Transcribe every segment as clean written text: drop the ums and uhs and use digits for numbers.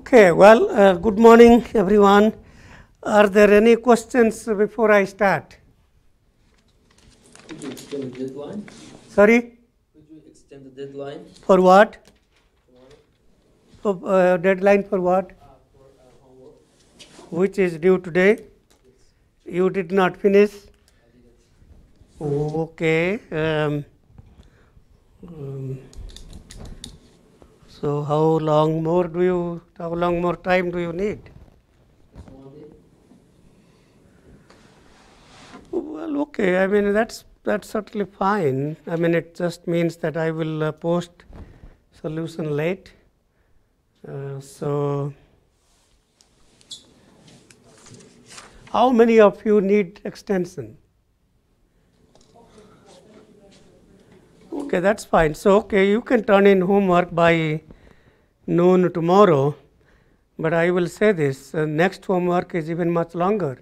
Okay, well, good morning, everyone. Are there any questions before I start? Could you extend the deadline? Sorry? Could you extend the deadline? For what? Tomorrow? For, deadline for what? For homework. Which is due today? Yes. You did not finish? I didn't. Oh, okay. So how long more time do you need? Just 1 day. Well, okay. I mean, that's certainly fine. I mean, it just means that I will post solution late. So how many of you need extension? Okay, that's fine. So, okay, you can turn in homework by noon tomorrow, but I will say this, next homework is even much longer.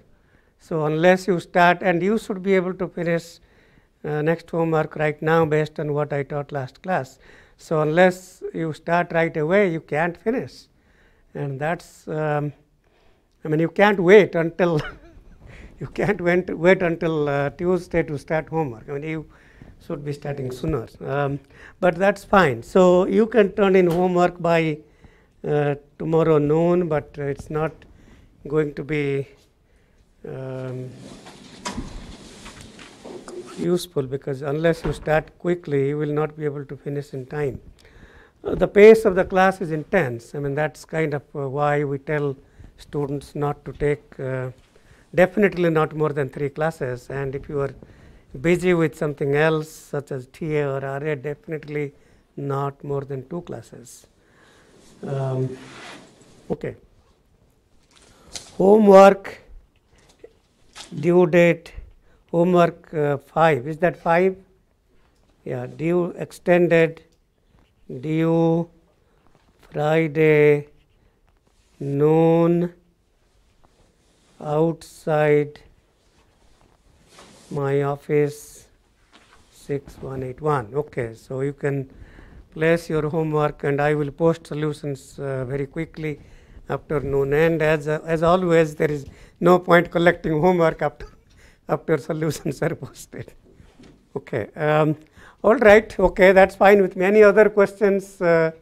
So, unless you start, and you should be able to finish next homework right now based on what I taught last class. So, unless you start right away, you can't finish. And that's, I mean, you can't wait until, you can't wait until Tuesday to start homework. I mean, you should be starting sooner. But that's fine. So, you can turn in homework by tomorrow noon, but it's not going to be useful, because unless you start quickly, you will not be able to finish in time. The pace of the class is intense. I mean, that's kind of why we tell students not to take, definitely not more than 3 classes. And if you are busy with something else, such as TA or RA, definitely not more than 2 classes. Okay. Homework, due date, homework 5. Is that 5? Yeah, due extended, due Friday noon, outside my office 6181. Okay, so you can place your homework, and I will post solutions very quickly after noon. And as always, there is no point collecting homework after solutions are posted. Okay. All right. Okay, that's fine with me. Any other questions? Okay.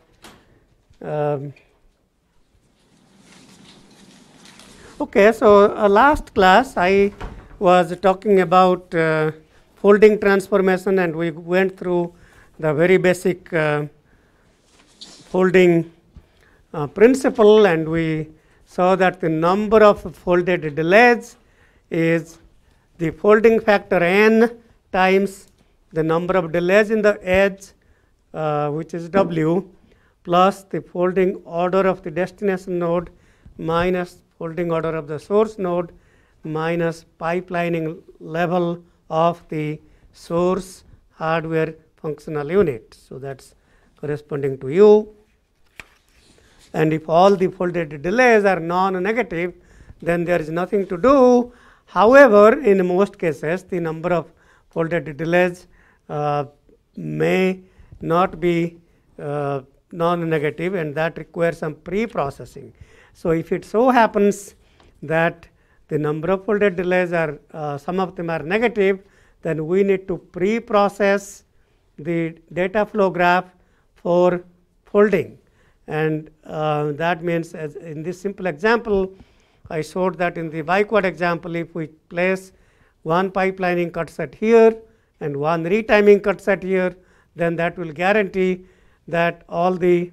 So last class I was talking about folding transformation, and we went through the very basic folding principle, and we saw that the number of folded delays is the folding factor n times the number of delays in the edge, which is W, plus the folding order of the destination node minus folding order of the source node minus pipelining level of the source hardware functional unit. So, that's corresponding to U. And if all the folded delays are non-negative, then there is nothing to do. However, in most cases, the number of folded delays may not be non-negative, and that requires some pre-processing. So, if it so happens that the number of folded delays are some of them are negative, then we need to pre-process the data flow graph for folding. And that means, as in this simple example, I showed that in the bicode example, if we place one pipelining cut set here and one retiming cut set here, then that will guarantee that all the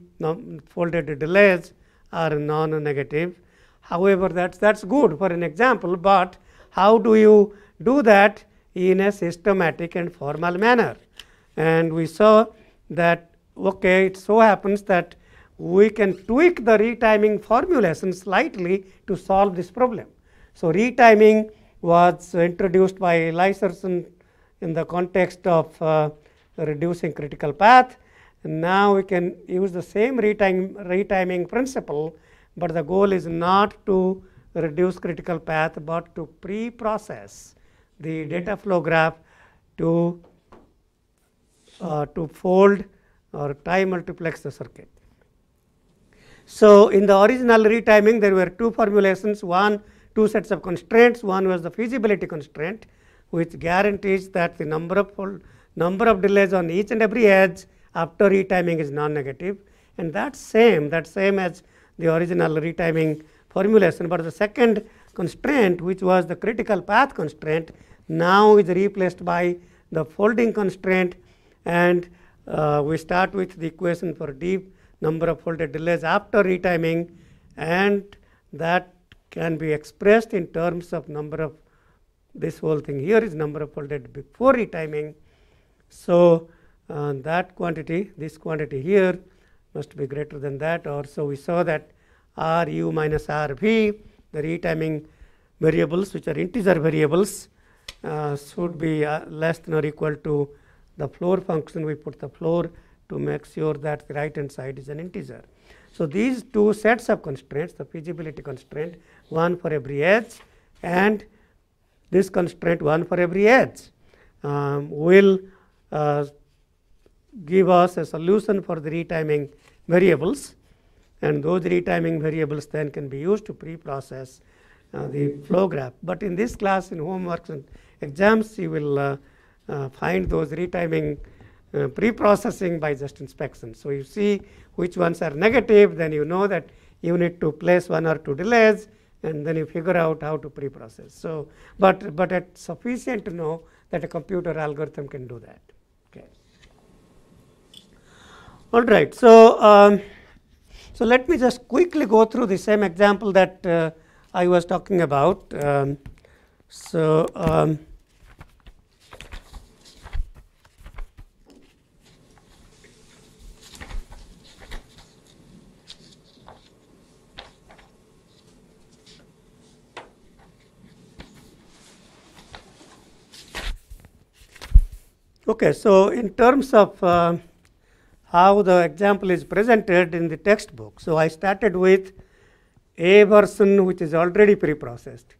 folded delays are non-negative. However, that's good for an example, but how do you do that in a systematic and formal manner? And we saw that, okay, it so happens that we can tweak the retiming formulation slightly to solve this problem. So, retiming was introduced by Elicerson in the context of reducing critical path. And now we can use the same retiming principle, but the goal is not to reduce critical path, but to pre-process the data flow graph to fold or time multiplex the circuit. So, in the original retiming, there were two formulations, two sets of constraints. One was the feasibility constraint, which guarantees that the number of delays on each and every edge after retiming is non-negative, and that's same as the original retiming formulation. But the second constraint, which was the critical path constraint, now is replaced by the folding constraint, and we start with the equation for d number of folded delays after retiming, and that can be expressed in terms of number of, this whole thing here is number of folded before retiming. So, that quantity, this quantity here must be greater than that, or so we saw that Ru minus Rv, the retiming variables which are integer variables, should be less than or equal to the floor function. We put the floor to make sure that the right hand side is an integer. So, these two sets of constraints, the feasibility constraint, one for every edge, and this constraint, one for every edge, will give us a solution for the retiming variables, and those retiming variables then can be used to pre-process the flow graph. But in this class, in homeworks and exams, you will find those retiming pre-processing by just inspection. So, you see which ones are negative, then you know that you need to place one or two delays, and then you figure out how to pre-process. So, but it's sufficient to know that a computer algorithm can do that. Okay. All right. So, so let me just quickly go through the same example that I was talking about. Okay, so in terms of how the example is presented in the textbook, so I started with a version which is already pre-processed.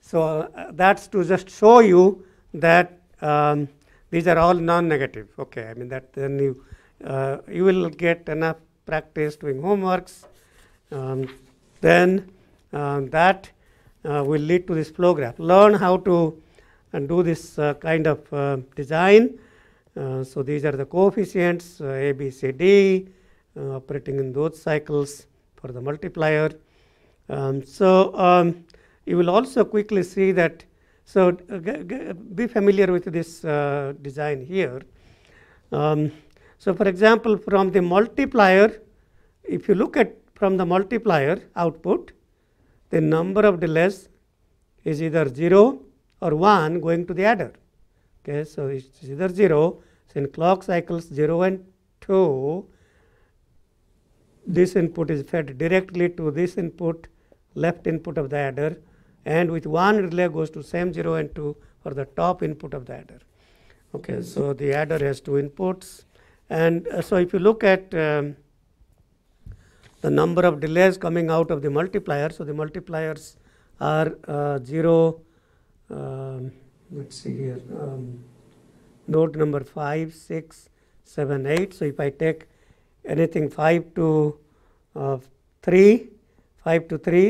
So that's to just show you that these are all non-negative. Okay, I mean that then you will get enough practice doing homeworks. Then that will lead to this flow graph. Learn how to do this kind of design. So these are the coefficients A, B, C, D operating in those cycles for the multiplier. You will also quickly see that. So be familiar with this design here. So for example, from the multiplier, if you look at from the multiplier output, the number of delays is either 0 or 1 going to the adder. Okay, so it's either 0. So in clock cycles 0 and 2, this input is fed directly to this input, left input of the adder, and with one relay goes to same 0 and 2 for the top input of the adder. Okay, so the adder has two inputs, and so if you look at the number of delays coming out of the multiplier, so the multipliers are 0. Let's see here. Node number 5, 6, 7, 8. So if I take anything 5 to 3,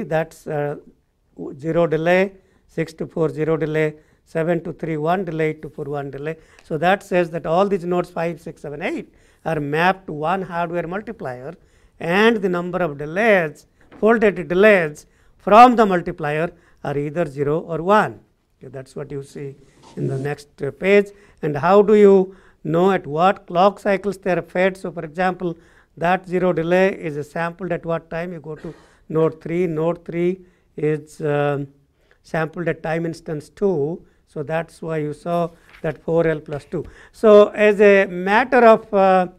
that's 0 delay, 6 to 4, 0 delay, 7 to 3, 1 delay, 8 to 4, 1 delay. So that says that all these nodes 5, 6, 7, 8 are mapped to one hardware multiplier, and the number of delays, folded delays from the multiplier are either 0 or 1. Okay, that's what you see in the next page. And how do you know at what clock cycles they are fed. So, for example, that 0 delay is sampled at what time? You go to node 3. Node 3 is sampled at time instance 2. So, that is why you saw that 4L plus 2. So, as a matter of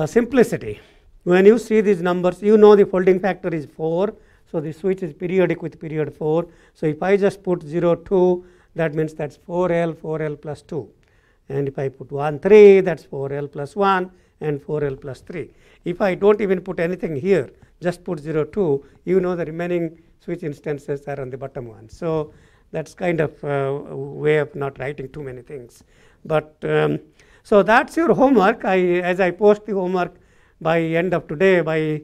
simplicity, when you see these numbers, you know the folding factor is 4. So, the switch is periodic with period 4. So, if I just put 0, 2, that means that is 4L plus 2. And if I put 1, 3, that is 4L plus 1 and 4L plus 3. If I do not even put anything here, just put 0, 2, you know the remaining switch instances are on the bottom one. So, that is kind of a way of not writing too many things. But so, that is your homework. As I post the homework by end of today, by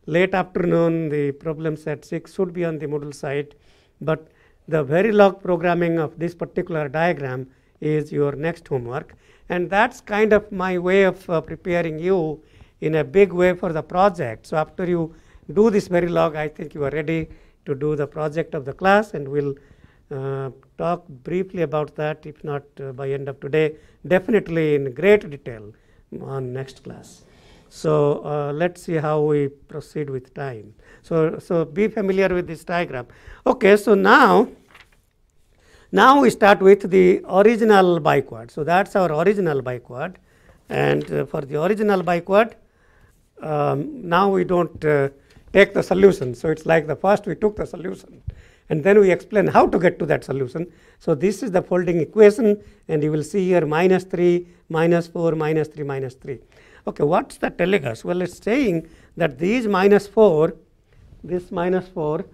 late afternoon, the problem set 6 should be on the Moodle site. But the Verilog programming of this particular diagram is your next homework. And that is kind of my way of preparing you in a big way for the project. So, after you do this Verilog, I think you are ready to do the project of the class, and we will talk briefly about that, if not by end of today, definitely in great detail on next class. So, let us see how we proceed with time. So, be familiar with this diagram. Okay, so now we start with the original biquad. So, that is our original biquad, and for the original biquad, now we do not take the solution. So, it is like the first we took the solution, and then we explain how to get to that solution. So, this is the folding equation, and you will see here minus 3, minus 4, minus 3, minus 3. Okay, what is that telling us? Well, it is saying that these minus 4, this minus 4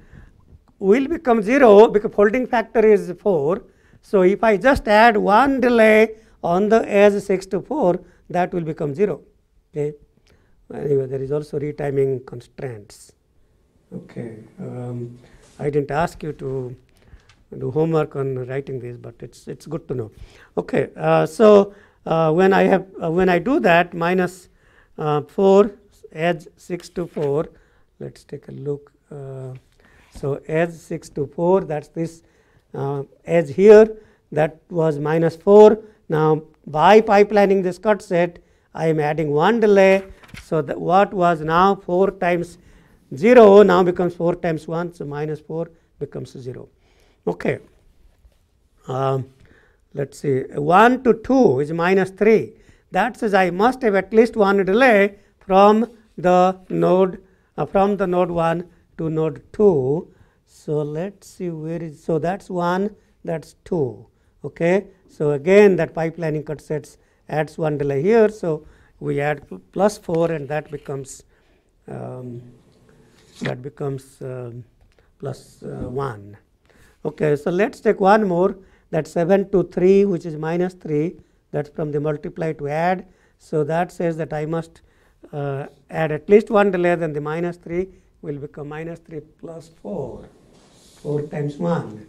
will become 0 because folding factor is 4. So, if I just add one delay on the edge 6 to 4, that will become 0. Okay. Anyway, there is also retiming constraints. Okay. I did not ask you to do homework on writing this, but it's good to know. Okay. So, when I do that, minus 4 edge 6 to 4, let us take a look. So, edge 6 to 4, that is this edge here, that was minus 4. Now, by pipelining this cut set, I am adding one delay. So, what was now 4 times 0 now becomes 4 times 1. So, minus 4 becomes 0. Okay. Let us see, 1 to 2 is minus 3. That says I must have at least one delay from the node 1 to node 2. So, let us see where is, so that is 1, that is 2. Okay. So, again that pipelining cut sets adds one delay here. So, we add plus 4, and that becomes plus 1. Okay. So, let us take one more, that 7 to 3, which is minus 3, that is from the multiply to add. So, that says that I must add at least one delay, then the minus 3 will become minus 3 plus 4, 4 times 1,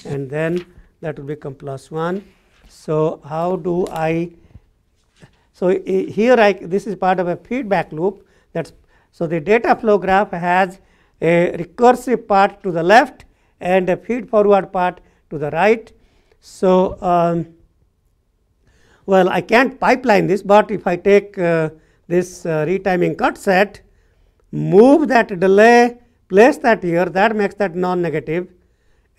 and then that will become plus 1. So, how do I, so here this is part of a feedback loop. That's, so, the data flow graph has a recursive part to the left and a feed forward part to the right. So, well, I can't pipeline this, but if I take this retiming cut set, move that delay, place that here, that makes that non-negative,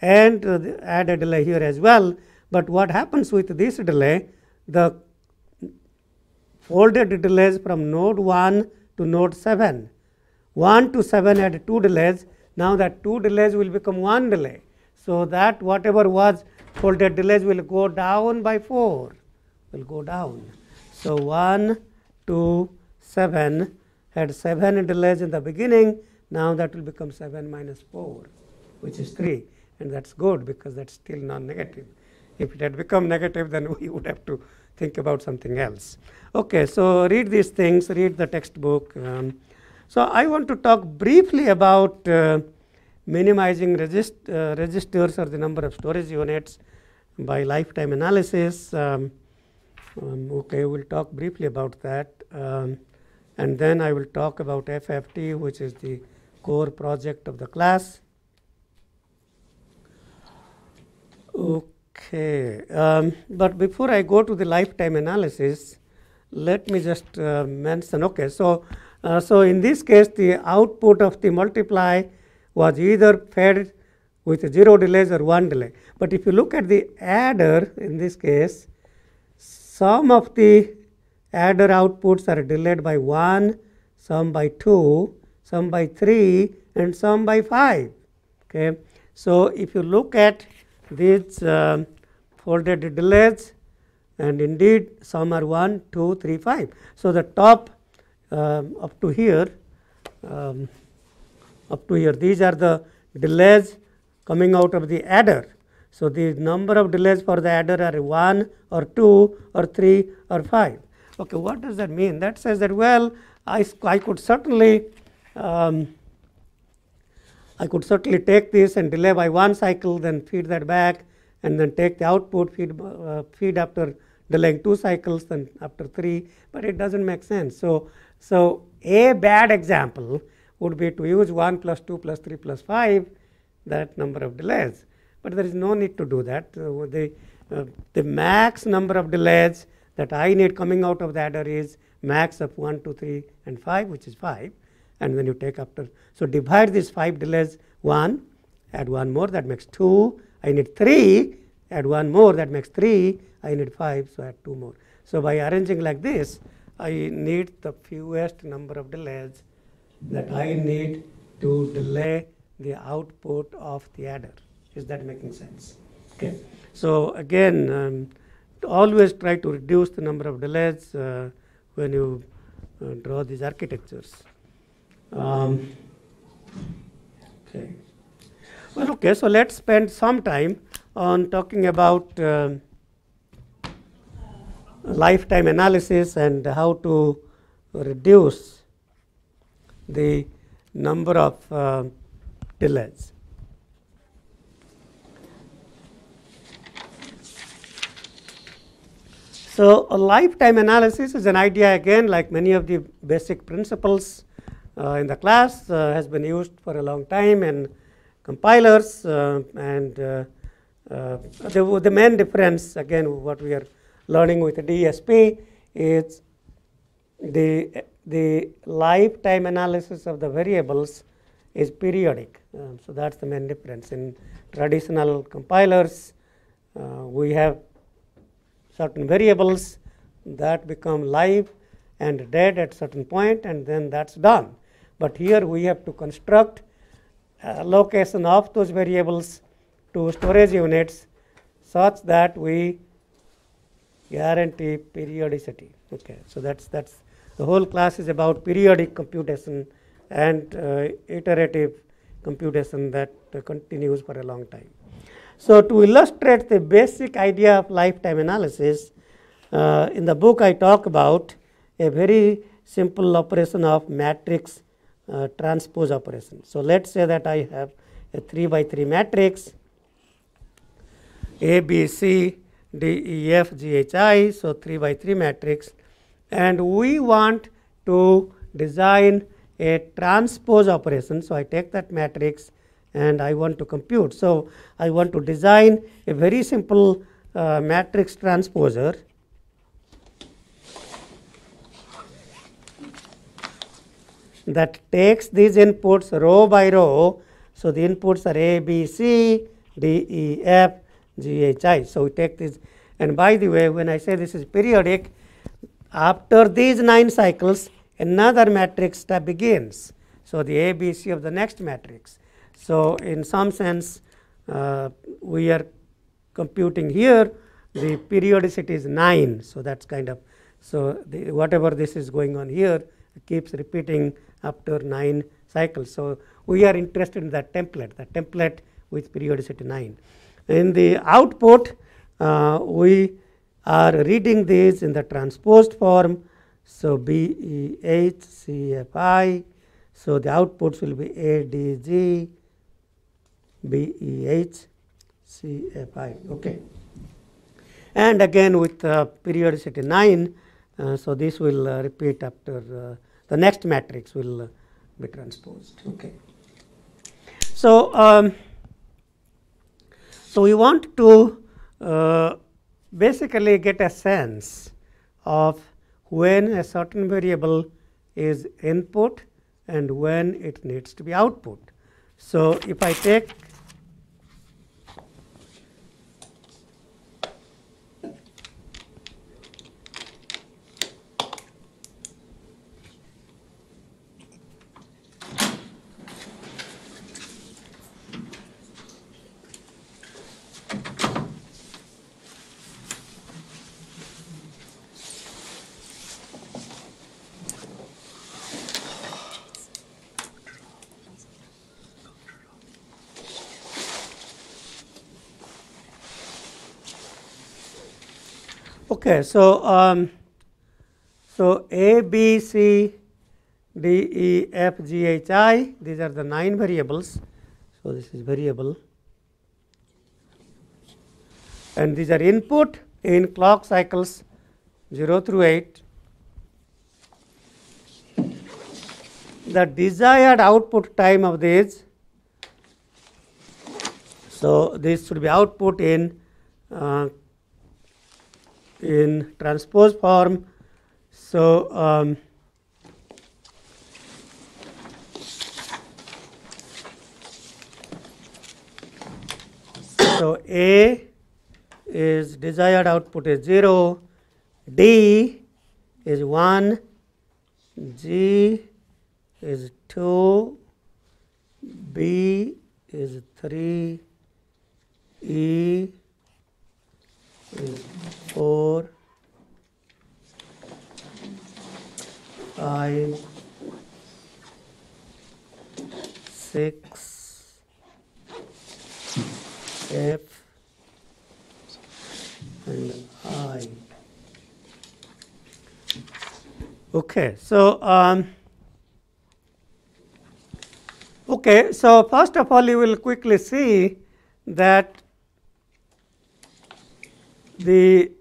and add a delay here as well. But what happens with this delay, the folded delays from node 1 to node 7, 1 to 7 had 2 delays. Now, that 2 delays will become 1 delay. So, that whatever was folded delays will go down by 4, will go down. So, 1 to 7 had 7 delays in the beginning. Now, that will become 7 minus 4, which is 3, and that is good because that is still non-negative. If it had become negative, then we would have to think about something else. Okay, so read these things, read the textbook. So, I want to talk briefly about minimizing registers or the number of storage units by lifetime analysis. Okay, we will talk briefly about that, and then I will talk about FFT, which is the core project of the class. Okay, but before I go to the lifetime analysis, let me just mention. Okay, so in this case, the output of the multiply was either fed with 0 delays or 1 delay. But if you look at the adder, in this case, some of the adder outputs are delayed by 1, some by 2, some by 3, and some by 5. Okay, so if you look at these folded delays, and indeed some are 1, 2, 3, 5. So the top up to here, these are the delays coming out of the adder. So the number of delays for the adder are 1 or 2 or 3 or 5. Okay, what does that mean? That says that, well, I could certainly take this and delay by 1 cycle, then feed that back, and then take the output, feed after delaying 2 cycles, then after 3, but it doesn't make sense. So a bad example would be to use 1 plus 2 plus 3 plus 5, that number of delays. But there is no need to do that. The max number of delays that I need coming out of the adder is max of 1, 2, 3, and 5, which is 5. And when you take after, so divide these 5 delays 1, add 1 more, that makes 2. I need 3, add 1 more, that makes 3. I need 5, so add 2 more. So by arranging like this, I need the fewest number of delays that I need to delay the output of the adder. Is that making sense? Okay. So again, always try to reduce the number of delays when you draw these architectures. Okay. Well, okay. So let's spend some time on talking about lifetime analysis and how to reduce the number of delays. So a lifetime analysis is an idea, again, like many of the basic principles in the class, has been used for a long time in compilers, and the main difference, again, what we are learning with the DSP is the lifetime analysis of the variables is periodic. So that's the main difference. In traditional compilers, we have certain variables that become live and dead at certain point, and then that's done. But here we have to construct allocation of those variables to storage units such that we guarantee periodicity. Okay, so that's the whole class is about periodic computation and iterative computation that continues for a long time. So to illustrate the basic idea of lifetime analysis, in the book I talk about a very simple operation of matrix transpose operation. So let's say that I have a 3 by 3 matrix, A, B, C, D, E, F, G, H, I, so 3 by 3 matrix, and we want to design a transpose operation. So I take that matrix and I want to compute. So I want to design a very simple matrix transposer that takes these inputs row by row. So the inputs are A, B, C, D, E, F, G, H, I. So we take this, and by the way, when I say this is periodic, after these 9 cycles, another matrix step begins. So the A, B, C of the next matrix. So in some sense, we are computing here, the periodicity is 9. So that's kind of, so whatever this is going on here keeps repeating after 9 cycles. So we are interested in that template with periodicity 9. In the output, we are reading these in the transposed form. So B, E, H, C, F, I. So the outputs will be A, D, G, B, E, H, C, F, I. Okay. And again with periodicity 9, so this will repeat after the next matrix will be transposed. Okay. So, so we want to basically get a sense of when a certain variable is input and when it needs to be output. So, if I take okay, so A, B, C, D, E, F, G, H, I, these are the 9 variables. So, this is variable and these are input in clock cycles 0 through 8. The desired output time of these, so this should be output in transpose form. So, so A is desired output is 0, D is 1, G is 2, B is 3, E is 4, 5, 6, F and I. Okay, so first of all, you will quickly see that the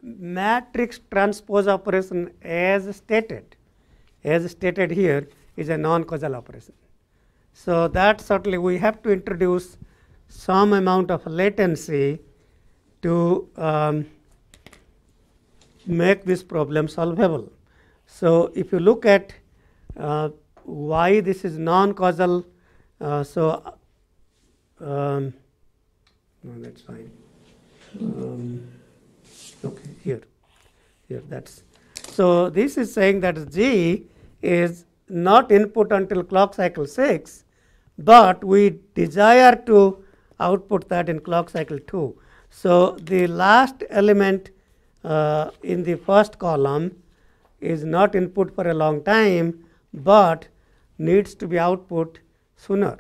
matrix transpose operation as stated here is a non-causal operation. So, that certainly we have to introduce some amount of latency to make this problem solvable. So, if you look at why this is non-causal, no, that's fine. Okay, here that's. So, this is saying that G is not input until clock cycle 6, but we desire to output that in clock cycle 2. So, the last element in the first column is not input for a long time, but needs to be output sooner.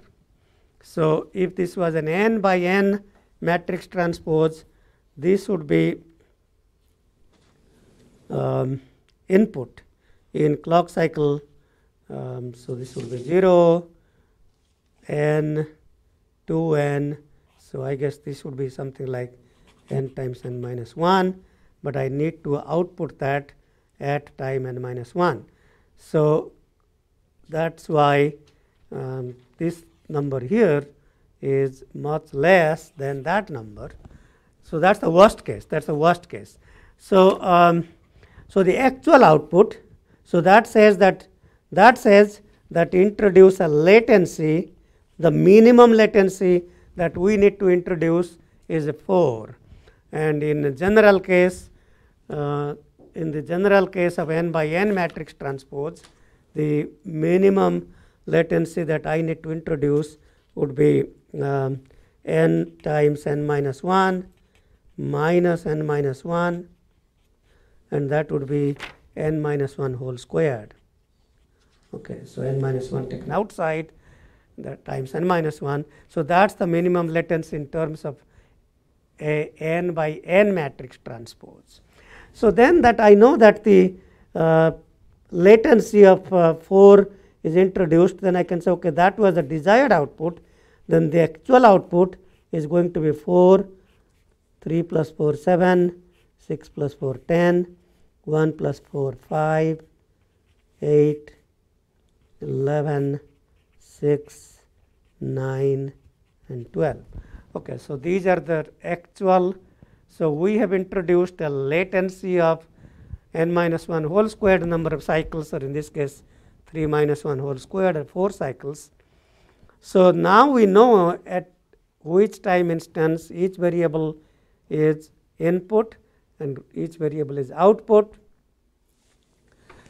So, if this was an n by n matrix transpose, this would be input in clock cycle. So, this would be 0, n, 2n. So, I guess this would be something like n times n minus 1, but I need to output that at time n minus 1. So, that is why this number here is much less than that number. So, that is the worst case. So, so the actual output, so that says that introduce a latency, the minimum latency that we need to introduce is 4, and in the general case of n by n matrix transpose, the minimum latency that I need to introduce would be n times n minus 1 minus n minus 1, and that would be n minus 1 whole squared. Okay, so n minus 1 taken outside, that times n minus 1. So, that is the minimum latency in terms of a n by n matrix transpose. So, then that I know that the latency of 4 is introduced, then I can say, okay, that was the desired output, then the actual output is going to be 4, 3 plus 4 7, 6 plus 4 10, 1 plus 4 5, 8, 11, 6, 9 and 12. Okay, so these are the actual So we have introduced a latency of n minus 1 whole squared number of cycles, or in this case 3 minus 1 whole squared, or 4 cycles. So now we know at which time instance each variable is input and each variable is output.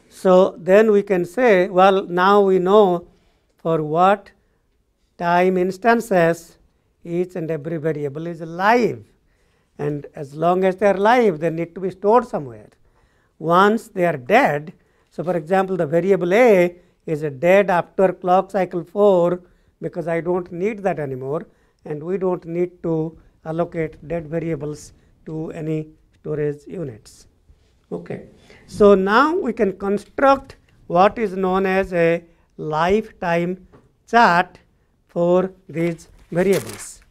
So then we can say, well, now we know for what time instances each and every variable is live, and as long as they are live, they need to be stored somewhere. Once they are dead, so for example, the variable A is dead after clock cycle 4 because I don't need that anymore, and we don't need to allocate dead variables to any storage units. Okay. So now we can construct what is known as a lifetime chart for these variables.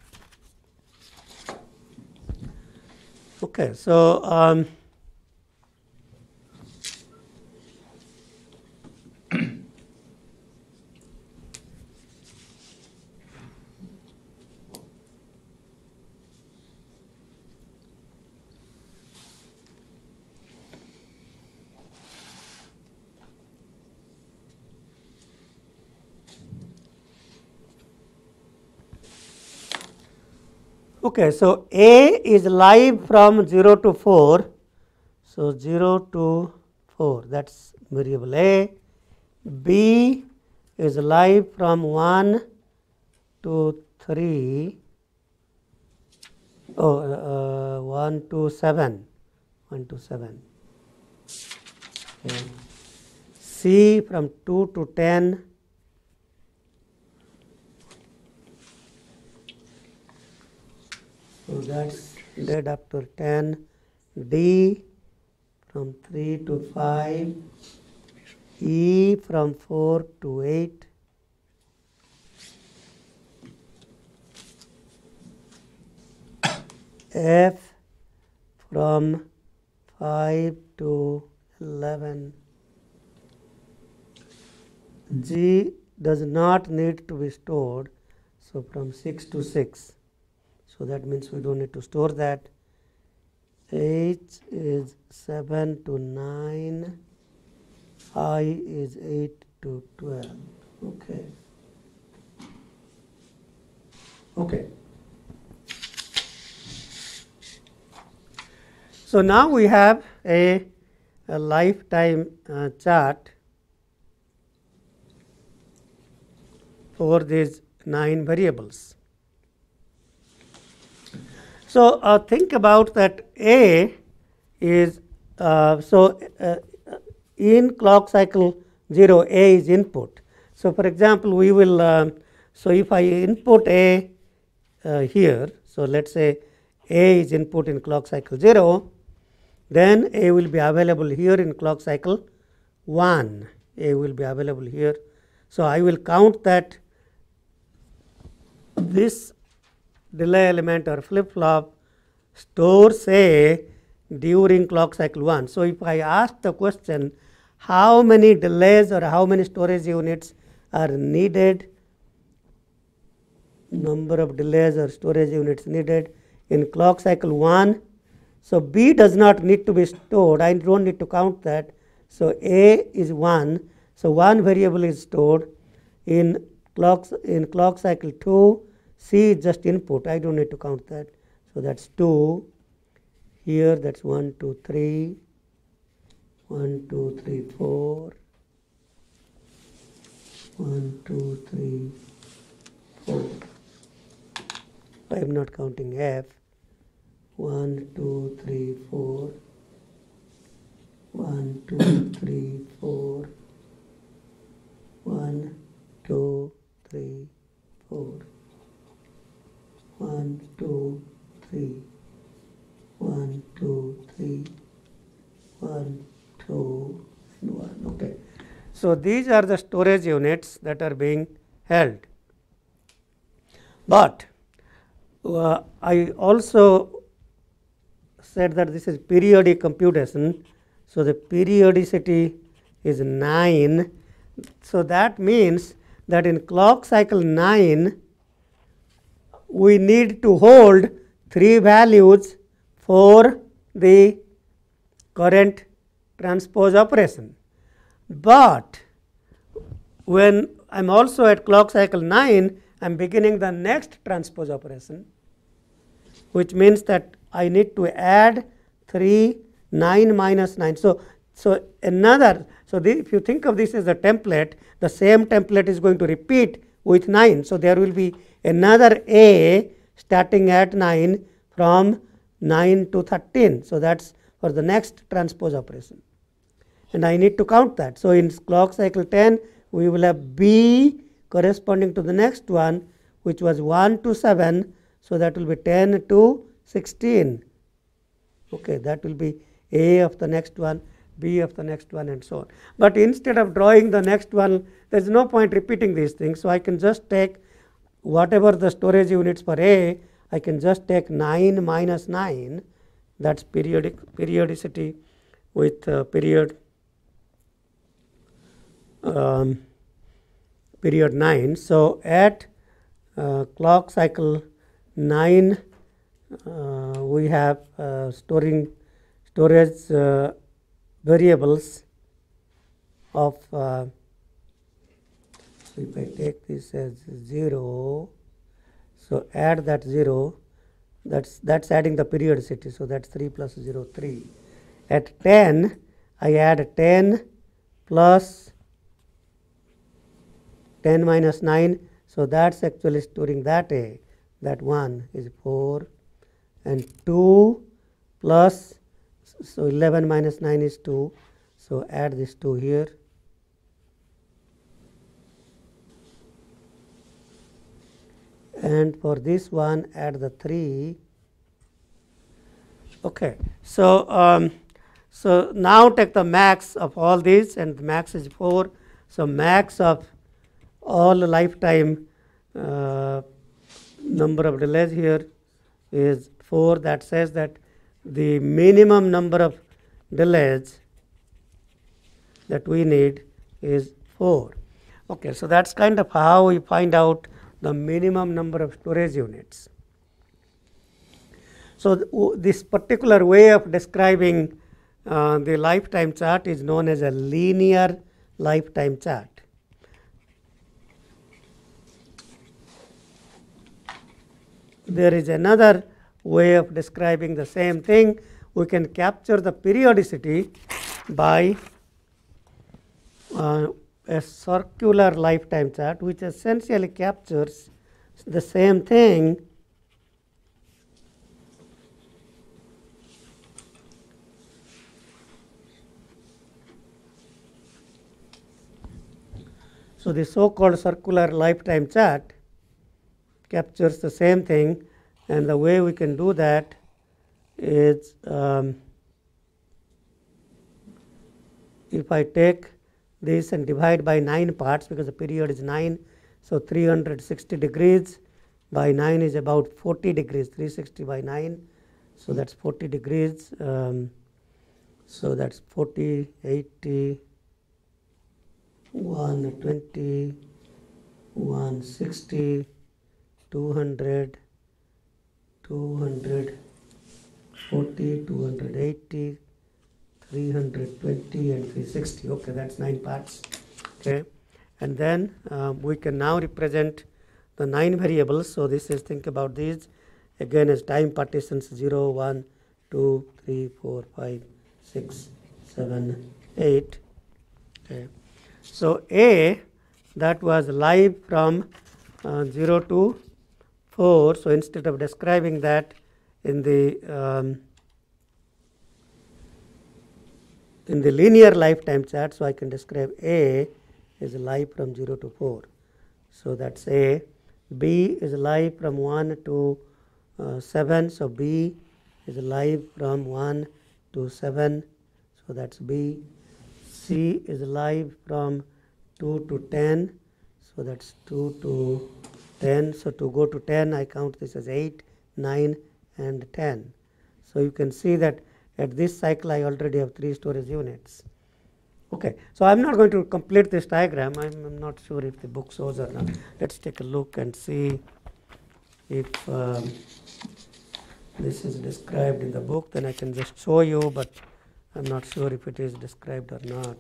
Okay. So okay, so A is live from 0 to 4. So 0 to 4, that's variable A. B is live from 1 to 3. 1 to 7. 1 to 7. Okay. C from 2 to 10. So that's dead after 10. D from 3 to 5. E from 4 to 8. F from 5 to 11. G does not need to be stored, so from 6 to 6. So that means we don't need to store that. H is 7 to 9. I is 8 to 12. Okay. Okay. So now we have a lifetime chart for these 9 variables. So think about that. A is in clock cycle 0, A is input. So for example, we will so if I input A here, so let's say A is input in clock cycle 0, then A will be available here in clock cycle 1. A will be available here. So I will count that this delay element or flip flop stores A during clock cycle 1. So if I ask the question, how many delays or how many storage units are needed, number of delays or storage units needed in clock cycle 1. So B does not need to be stored. I don't need to count that. So A is 1. So one variable is stored in clock cycle 2. C is just input. I don't need to count that. So that's 2. Here that's 1, 2, 3. 1, 2, 3, 4. 1, 2, 3, 4. I am not counting F. 1, 2, 3, 4. 1, 2, 3, 4. 1, 2, 3, 4. 1, 2, 3. 1, 2, 3. 1, 2, and 1. Okay. So these are the storage units that are being held. But I also said that this is periodic computation. So the periodicity is 9. So that means that in clock cycle 9, we need to hold 3 values for the current transpose operation. But when I am also at clock cycle 9, I am beginning the next transpose operation, which means that I need to add 3, 9 minus 9. So if you think of this as a template, the same template is going to repeat with 9. So there will be another A starting at 9 from 9 to 13. So that's for the next transpose operation. And I need to count that. So in clock cycle 10, we will have B corresponding to the next one, which was 1 to 7. So that will be 10 to 16. Okay, that will be A of the next one, B of the next one, and so on. But instead of drawing the next one, there is no point repeating these things. So I can just take whatever the storage units for A, I can just take 9 minus 9. That's periodicity with period 9. So at clock cycle 9, we have storage variables of so if I take this as 0, so add that 0, that's adding the periodicity. So that's 3 plus 0, 3. At 10, I add 10 plus 10 minus 9. So that's actually storing that A. That 1 is 4, and 2 plus, so 11 minus 9 is 2. So add this 2 here. And for this one, add the 3. Okay, so so now take the max of all these, and the max is 4. So max of all lifetime number of delays here is 4. That says that the minimum number of delays that we need is 4. Okay, so that's kind of how we find out the minimum number of storage units. So this particular way of describing the lifetime chart is known as a linear lifetime chart. There is another way of describing the same thing. We can capture the periodicity by a circular lifetime chart, which essentially captures the same thing So the so-called circular lifetime chart captures the same thing, and the way we can do that is if I take this and divide by 9 parts, because the period is 9, so 360 degrees by 9 is about 40 degrees, 360 by 9, so that's 40 degrees, so that's 40, 80, 120, 160, 200, 240, 280, 320 and 360. Okay, that's 9 parts. Okay, and then we can now represent the 9 variables. So this is, think about these again as time partitions: 0, 1, 2, 3, 4, 5, 6, 7, 8. Okay. So A, that was live from 0 to 4. So instead of describing that in the linear lifetime chart, so I can describe A is live from 0 to 4. So that's A. B is live from 1 to 7. So B is live from 1 to 7. So that's B. C is live from 2 to 10. So that's 2 to 10. So to go to 10, I count this as 8, 9 and 10. So you can see that at this cycle I already have 3 storage units. Okay, so I'm not going to complete this diagram. I'm not sure if the book shows or not. Let's take a look and see if this is described in the book, then I can just show you, but I'm not sure if it is described or not.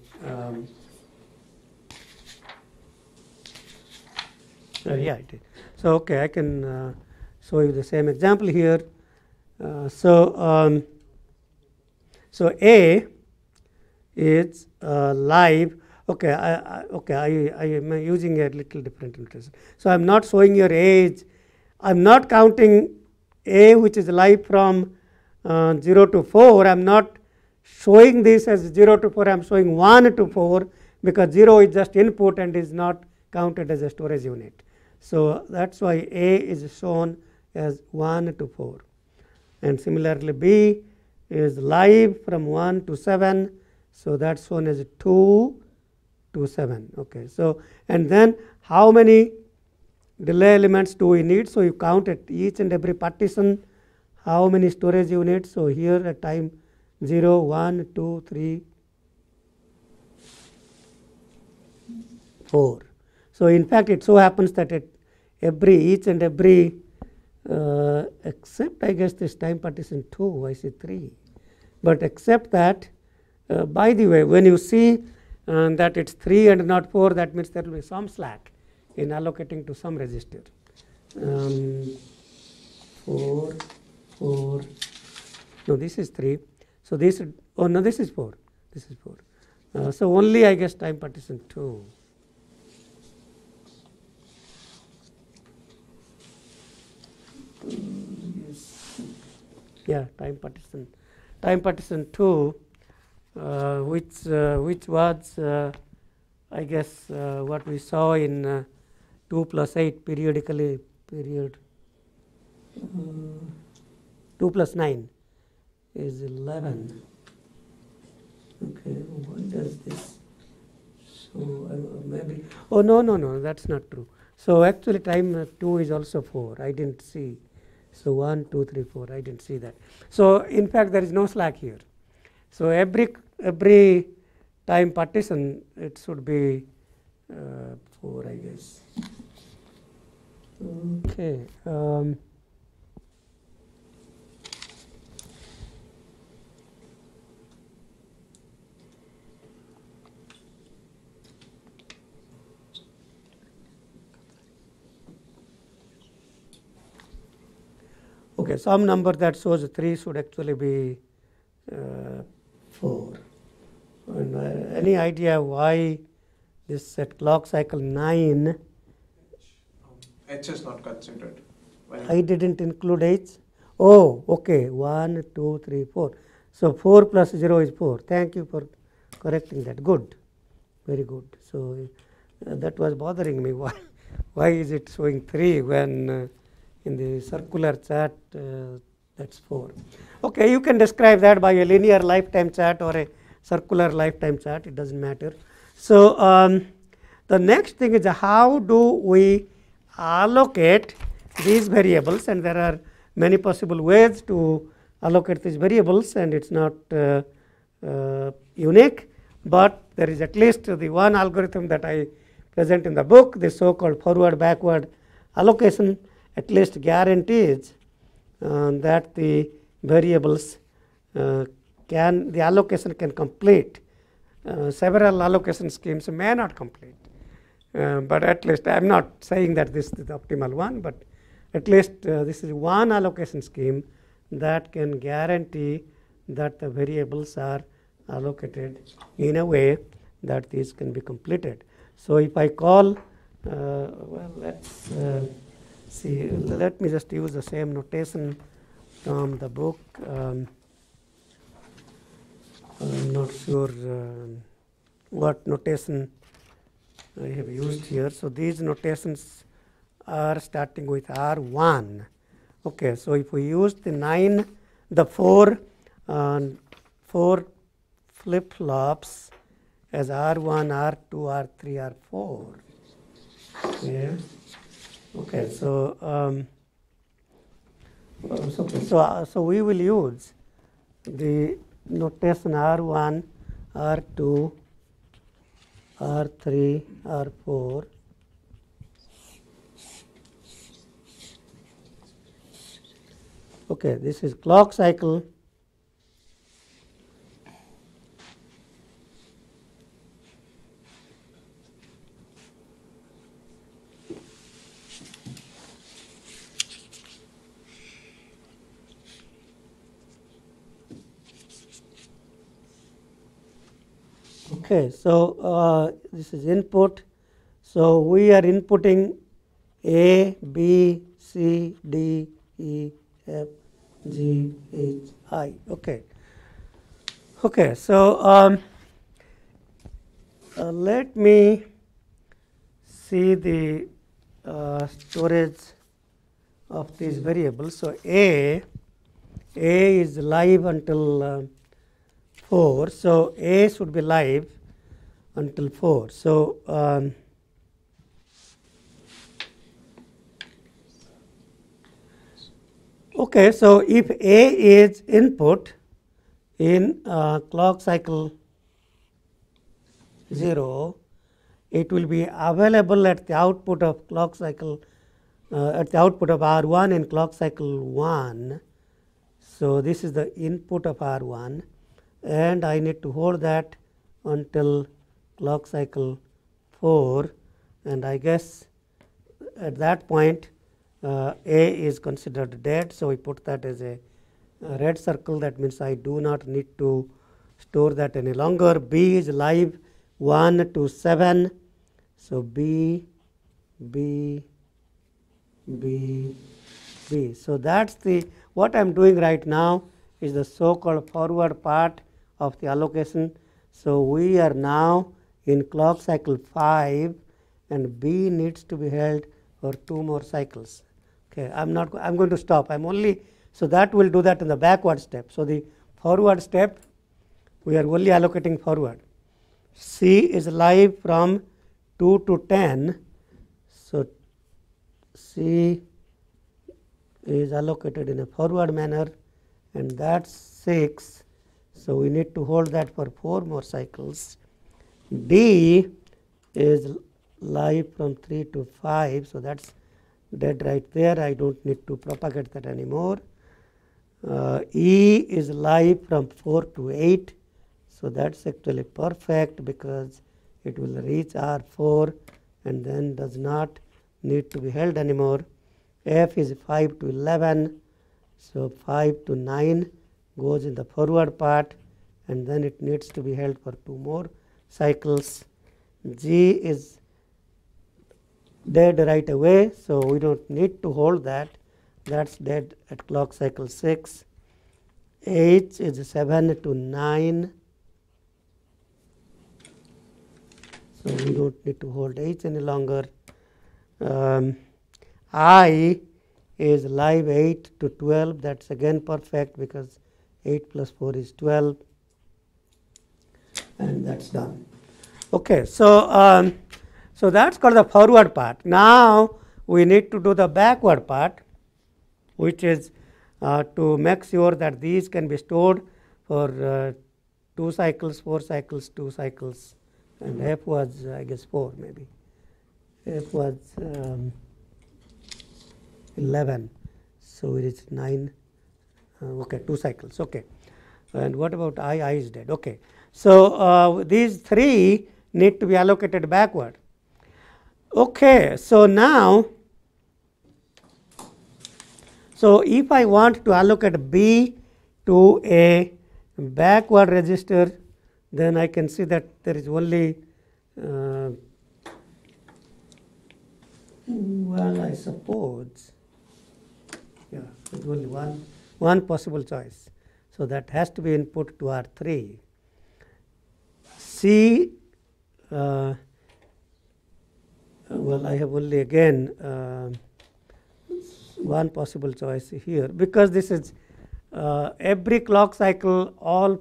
Yeah, it is. So, okay, I can show you the same example here. So A is live. Okay, I am using a little different notation. So I'm not showing your age. I'm not counting A, which is live from 0 to 4. I'm not showing this as 0 to 4. I'm showing 1 to 4 because 0 is just input and is not counted as a storage unit. So that's why A is shown as 1 to 4. And similarly, B is live from 1 to 7. So that's shown as 2 to 7. Okay. So, and then how many delay elements do we need? So you count at each and every partition how many storage units. So here at time 0, 1, 2, 3, 4. So in fact, it so happens that at each and every except I guess this time partition 2, I see 3. But except that, by the way, when you see that it's 3 and not 4, that means there will be some slack in allocating to some register. 4, 4, no, this is 3. So this, oh no, this is 4. This is 4. So only I guess time partition 2. Yeah, time partition 2, which was I guess what we saw in 2 plus 8 period 2 plus 9 is 11. Okay, what does this? So maybe, oh no, that's not true. So actually time 2 is also 4. I didn't see. So 1, 2, 3, 4. I didn't see that. So in fact, there is no slack here. So every time partition, it should be 4, I guess. Okay. Okay, some number that shows 3 should actually be 4. And any idea why this at clock cycle 9? H is not considered. I didn't include H. Oh, okay. 1, 2, 3, 4. So 4 plus 0 is 4. Thank you for correcting that. Good. Very good. So that was bothering me. Why is it showing 3 when in the circular chart that's 4? Okay, you can describe that by a linear lifetime chart or a circular lifetime chart. It doesn't matter. So the next thing is how do we allocate these variables, and there are many possible ways to allocate these variables, and it's not unique, but there is at least the one algorithm that I present in the book, the so-called forward backward allocation, at least guarantees that the variables the allocation can complete. Several allocation schemes may not complete, but at least I am not saying that this is the optimal one, but at least this is one allocation scheme that can guarantee that the variables are allocated in a way that these can be completed. So if I call, well, let's see, let me just use the same notation from the book. I'm not sure what notation I have used here. So these notations are starting with R1. Okay, so if we use the 4 flip-flops as R1, R2, R3, R4. Okay. Okay, so so we will use the notation R1, R2, R3, R4. Okay, this is clock cycle. Okay, so this is input. So we are inputting A, B, C, D, E, F, G, H, I. Okay. Okay, so let me see the storage of these variables. So A is live until 4. So A should be live until 4. So okay, so if A is input in clock cycle 0, it will be available at the output of clock cycle at the output of R1 in clock cycle 1. So this is the input of R1, and I need to hold that until clock cycle 4, and I guess at that point A is considered dead. So we put that as a red circle. That means I do not need to store that any longer. B is live 1 to 7. So B, B, B, B. So that's the what I am doing right now is the so-called forward part of the allocation. So we are now in clock cycle 5, and B needs to be held for 2 more cycles. Okay, I'm going to stop. So that will do that in the backward step. So the forward step, we are only allocating forward. C is live from 2 to 10. So C is allocated in a forward manner, and that's 6. So we need to hold that for 4 more cycles. D is live from 3 to 5. So that's dead right there. I don't need to propagate that anymore. E is live from 4 to 8. So that's actually perfect because it will reach R4 and then does not need to be held anymore. F is 5 to 11. So 5 to 9 goes in the forward part, and then it needs to be held for 2 more cycles. G is dead right away, so we don't need to hold that. That's dead at clock cycle 6. H is 7 to 9. So we don't need to hold H any longer. I is live 8 to 12. That's again perfect because 8 plus 4 is 12. And that's done. Okay, so so that's called the forward part. Now we need to do the backward part, which is to make sure that these can be stored for 2 cycles, 4 cycles, 2 cycles, and F was I guess 4 maybe. F was 11, so it is 9. Okay, 2 cycles. Okay, and what about I? I is dead. Okay, so these 3 need to be allocated backward. Okay, so now, so if I want to allocate B to a backward register, then I can see that there is only well, I suppose, yeah, there's only one possible choice. So that has to be input to R3. C, well, I have only again one possible choice here, because this is every clock cycle, all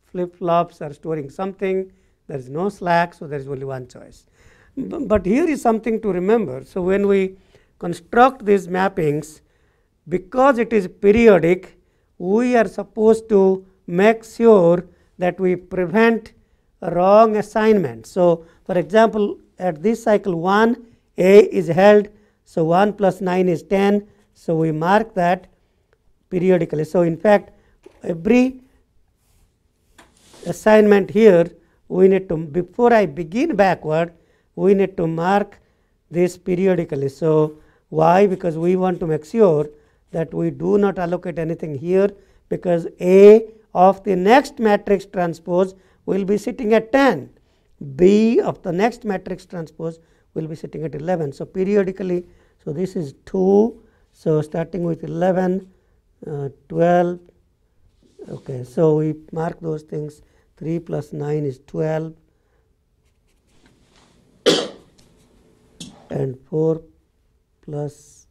flip-flops are storing something. There is no slack, so there is only one choice. But here is something to remember. So when we construct these mappings, because it is periodic, we are supposed to make sure that we prevent wrong assignment. So for example, at this cycle 1, A is held, so 1 plus 9 is 10. So we mark that periodically. So in fact, every assignment here, we need to, before I begin backward, we need to mark this periodically. So why? Because we want to make sure that we do not allocate anything here, because A of the next matrix transpose will be sitting at 10, B of the next matrix transpose will be sitting at 11. So periodically, so this is 2, so starting with 11, 12, okay, so we mark those things. 3 plus 9 is 12, and 4 plus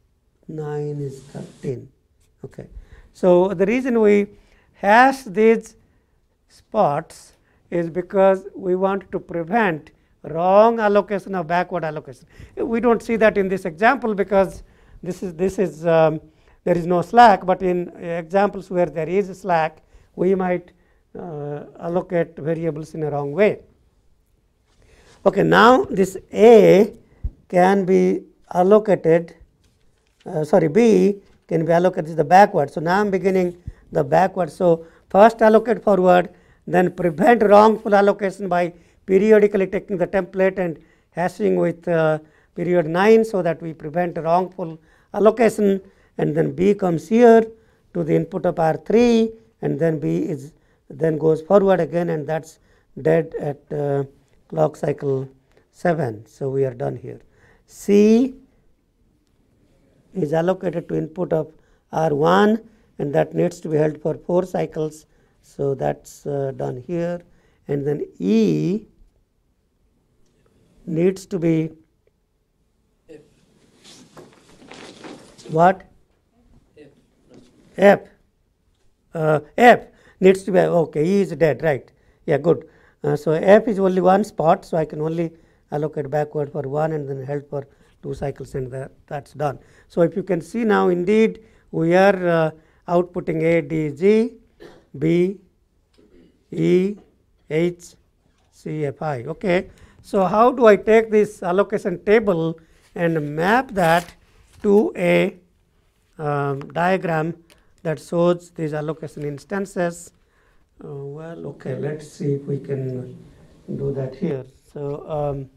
9 is 13. Okay. So the reason we hash these spots is because we want to prevent wrong allocation of backward allocation. We don't see that in this example because this is there is no slack, but in examples where there is a slack, we might allocate variables in a wrong way. Okay, now this A can be allocated, B can be allocated the backward. So now I am beginning the backward. So first allocate forward, then prevent wrongful allocation by periodically taking the template and hashing with period 9, so that we prevent wrongful allocation, and then B comes here to the input of R3, and then B is then goes forward again, and that's dead at clock cycle 7. So we are done here. C is allocated to input of R1, and that needs to be held for 4 cycles. So that's done here, and then E needs to be what? F. F needs to be, okay, E is dead, right? Yeah, good. So F is only one spot, so I can only allocate backward for 1 and then held for 2 cycles, and that's done. So if you can see now, indeed we are outputting A, D, G, B, E, H, C, F, I. Okay. So how do I take this allocation table and map that to a diagram that shows these allocation instances? Well, okay, let's see if we can do that here. So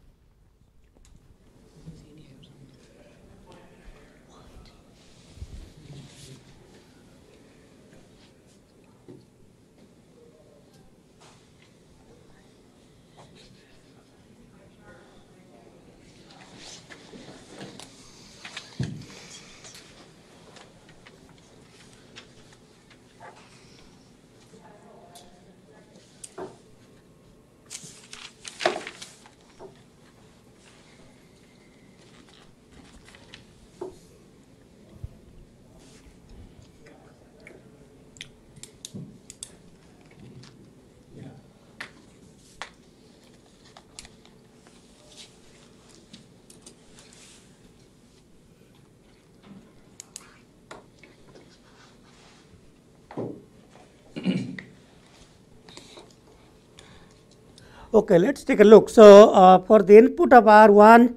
okay, let's take a look. So for the input of R1,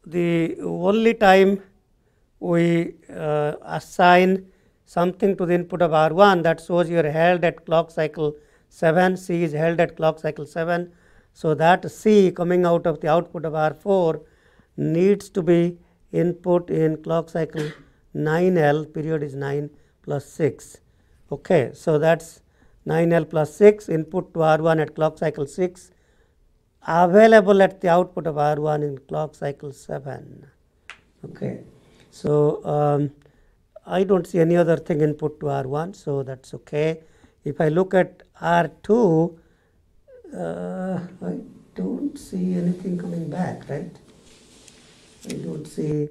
the only time we assign something to the input of R1, that shows you are held at clock cycle 7, C is held at clock cycle 7. So that C coming out of the output of R4 needs to be input in clock cycle 9L, period is 9 plus 6. Okay, so that's 9L plus 6, input to R1 at clock cycle 6, available at the output of R1 in clock cycle 7. Okay, so I don't see any other thing input to R1, so that's okay. If I look at R2, I don't see anything coming back, right? I don't see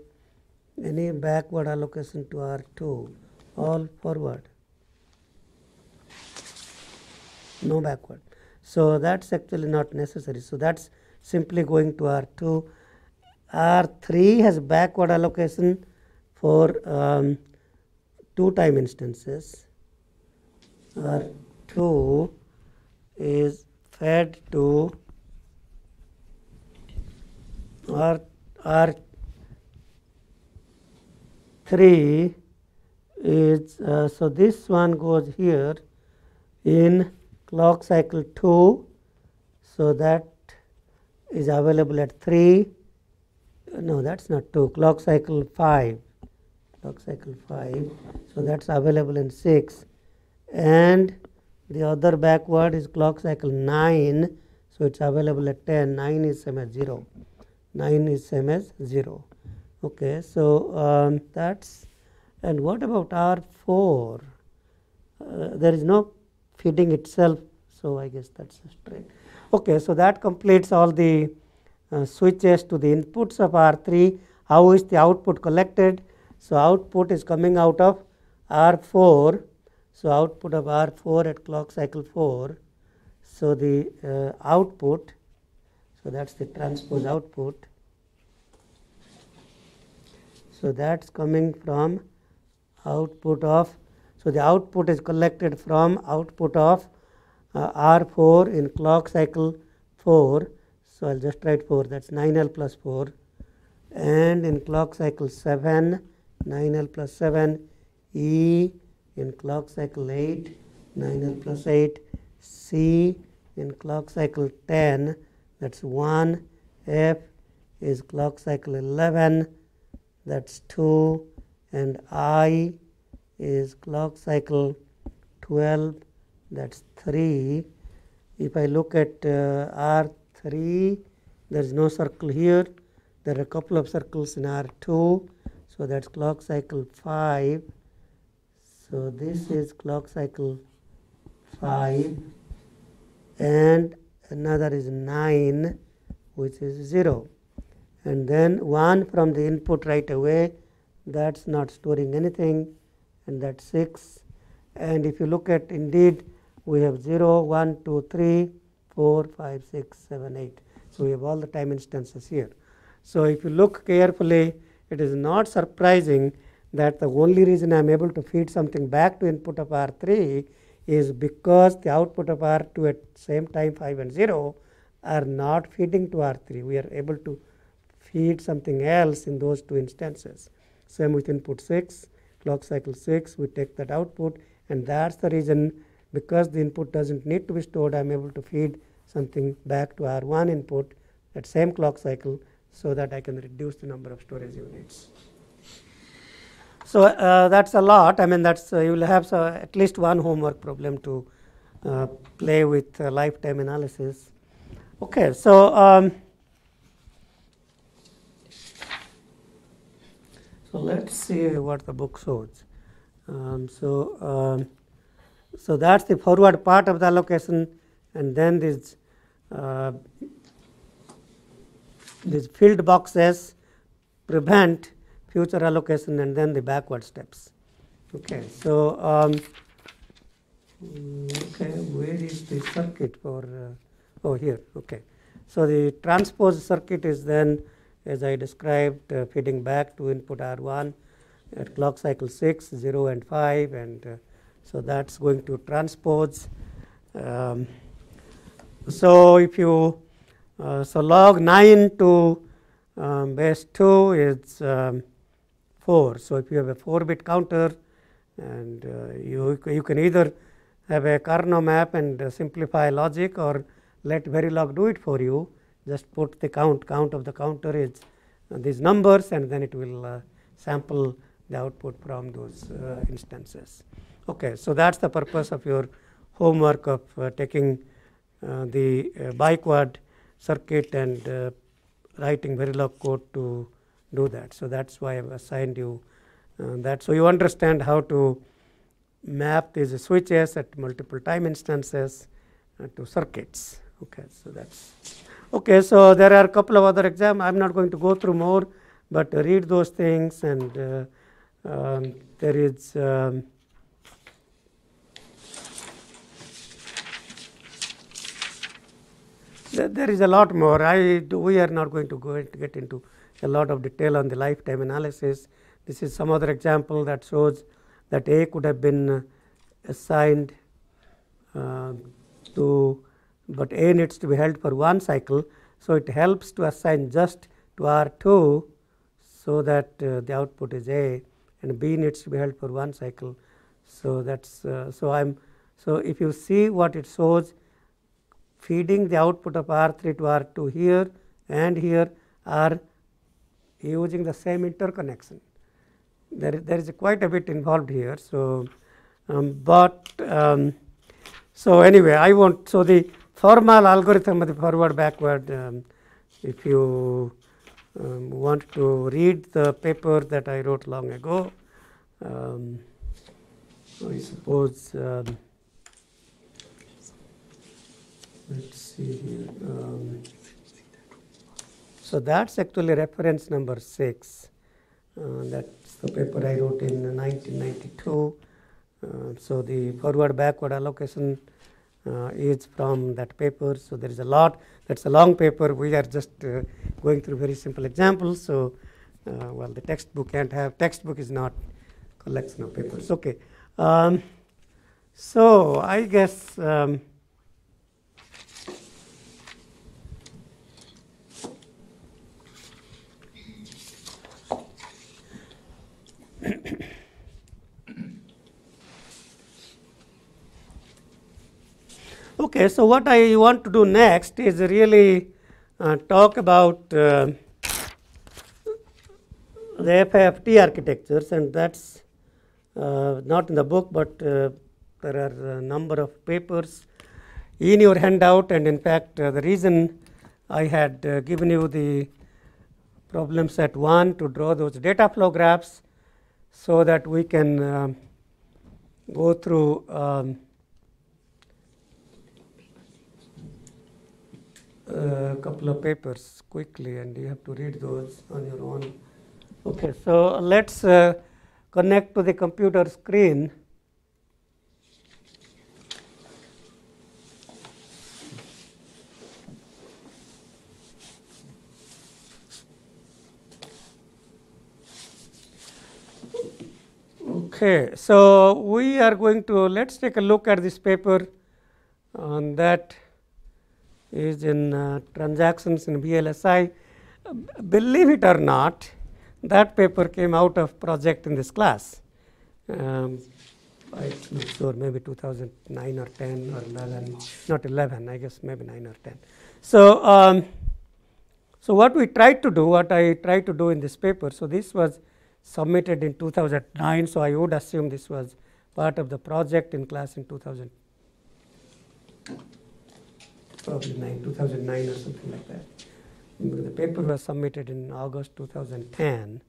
any backward allocation to R2, all forward. No backward. So that's actually not necessary. So that's simply going to R2. R3 has backward allocation for 2 time instances. R2 is fed to R2 3 is, so this one goes here in clock cycle 2, so that is available at 3. No, that's not 2, clock cycle 5, clock cycle 5, so that's available in 6, and the other backward is clock cycle 9, so it's available at 10. 9 is same as 0. 9 is same as 0. Okay, so that's, and what about R4? There is no feeding itself, so I guess that's straight. Okay, so that completes all the switches to the inputs of R3. How is the output collected? So output is coming out of R4. So output of R4 at clock cycle 4. So the output, so that's the transpose output. So that's coming from output of, so the output is collected from output of R4 in clock cycle 4. So I'll just write 4, that's 9L plus 4. And in clock cycle 7, 9L plus 7, E in clock cycle 8, 9L plus 8, C in clock cycle 10, that's 1, F is clock cycle 11, that's 2, and I is clock cycle 12, that's 3. If I look at R3, there is no circle here. There are a couple of circles in R2, so that's clock cycle 5. So this is clock cycle 5, and another is 9, which is 0. And then 1 from the input right away, that's not storing anything, and that's 6. And if you look at, indeed, we have 0, 1, 2, 3, 4, 5, 6, 7, 8. So we have all the time instances here. So if you look carefully, it is not surprising that the only reason I am able to feed something back to input of R3 is because the output of R2 at same time 5 and 0 are not feeding to R3. We are able to feed something else in those two instances. Same with input 6, clock cycle 6, we take that output, and that's the reason, because the input doesn't need to be stored, I am able to feed something back to R1 input at same clock cycle, so that I can reduce the number of storage units. So that's a lot. I mean, that's you will have at least one homework problem to play with lifetime analysis. Okay, so so let's see what the book shows. So that's the forward part of the allocation, and then these field boxes prevent future allocation, and then the backward steps. Okay, so okay, where is the circuit for? Oh, here. Okay, so the transpose circuit is then, as I described, feeding back to input R1 at clock cycle 6, 0, and 5, and so that's going to transpose. So if you so log 9 to base 2 is 4. So if you have a 4-bit counter, and you can either have a Karnaugh map and simplify logic, or let Verilog do it for you. Just put the count of the counter is these numbers, and then it will sample the output from those instances. Okay, so that's the purpose of your homework of taking the biquad circuit and writing Verilog code to do that. So that's why I've assigned you that. So you understand how to map these switches at multiple time instances to circuits. Okay, so that's okay. So there are a couple of other examples. I'm not going to go through more, but read those things, and there is there is a lot more. We are not going to get into a lot of detail on the lifetime analysis. This is some other example that shows that A could have been assigned to, but A needs to be held for one cycle. So it helps to assign just to R2, so that the output is A, and B needs to be held for 1 cycle. So that's so if you see what it shows, feeding the output of R3 to R2 here and here are using the same interconnection. There is quite a bit involved here. So, so anyway, I want, so the formal algorithm of the forward backward, if you want to read the paper that I wrote long ago, I suppose, let's see here. So that's actually reference number 6. That's the paper I wrote in 1992. So the forward backward allocation is from that paper. So there is a lot. That's a long paper. We are just going through very simple examples. So well, the textbook can't have, textbook is not collection of papers. Okay. So I guess okay, so what I want to do next is really talk about the FFT architectures, and that's not in the book, but there are a number of papers in your handout. And in fact, the reason I had given you the problem set 1 to draw those data flow graphs so that we can go through a couple of papers quickly, and you have to read those on your own. Okay, so let's connect to the computer screen. Okay, so we are going to, let's take a look at this paper that is in transactions in VLSI. Believe it or not, that paper came out of project in this class. I'm not sure, maybe 2009 or 10 or 11, not 11, I guess maybe 9 or 10. So, so what we tried to do, what I tried to do in this paper, so this was submitted in 2009, so I would assume this was part of the project in class in 2000, probably 2009 or something like that. The paper was submitted in August 2010,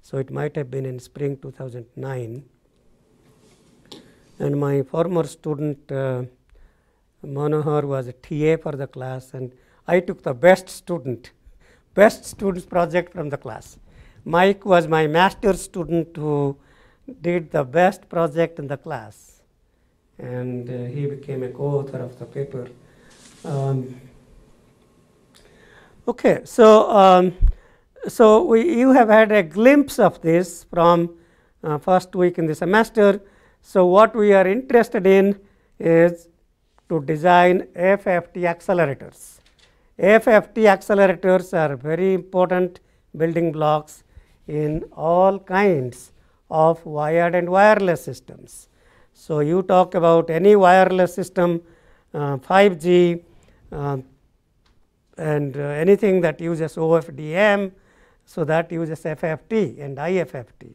so it might have been in spring 2009. And my former student Manohar was a TA for the class, and I took the best students project from the class. Mike was my master's student who did the best project in the class, and he became a co-author of the paper. Okay, so so you have had a glimpse of this from first week in the semester. So what we are interested in is to design FFT accelerators. FFT accelerators are very important building blocks in all kinds of wired and wireless systems. So you talk about any wireless system, 5G, and anything that uses OFDM, so that uses FFT and IFFT.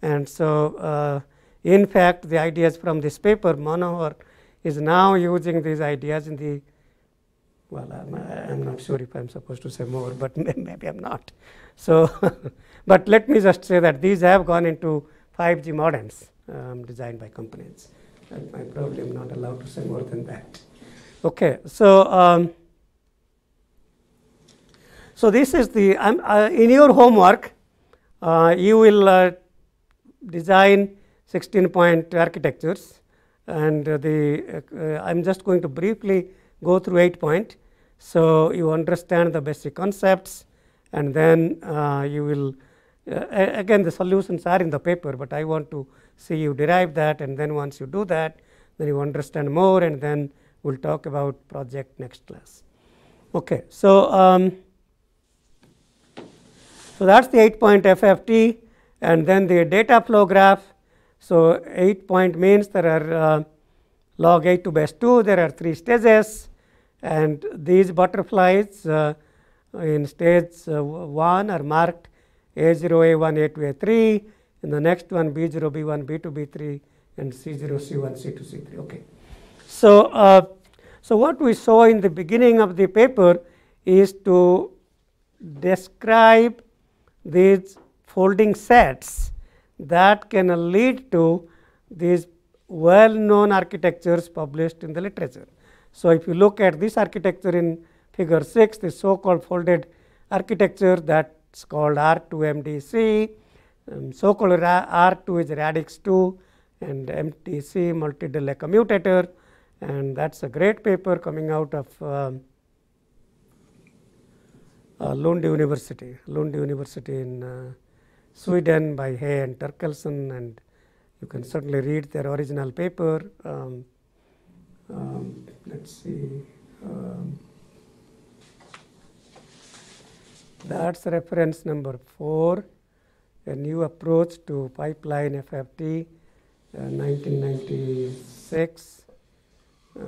And so in fact, the ideas from this paper, Manohar is now using these ideas in the, well, I'm not sure if I'm supposed to say more, but maybe I'm not. So, but let me just say that these have gone into 5G modems designed by companies. I probably am not allowed to say more than that. Okay, so so this is the, in your homework, you will design 16-point architectures, and I'm just going to briefly go through 8-point. So you understand the basic concepts, and then you will, again the solutions are in the paper, but I want to see you derive that, and then once you do that, then you understand more, and then we'll talk about project next class. Okay, so so that's the 8-point FFT, And then the data flow graph. So 8 point means there are log 8 to base 2, there are 3 stages, and these butterflies in stage 1 are marked A0, A1, A2, A3, in the next one B0, B1, B2, B3, and C0, C1, C2, C3. Okay. So, so what we saw in the beginning of the paper is to describe these folding sets that can lead to these well known architectures published in the literature. So, if you look at this architecture in figure 6, the so called folded architecture, that's called R2MDC, so called R2 is radix 2 and MDC multi-delay commutator, and that's a great paper coming out of Lund University in Sweden by Hay and Terkelsen, and you can certainly read their original paper. Let's see, that's reference number 4, a new approach to pipeline FFT, 1996. I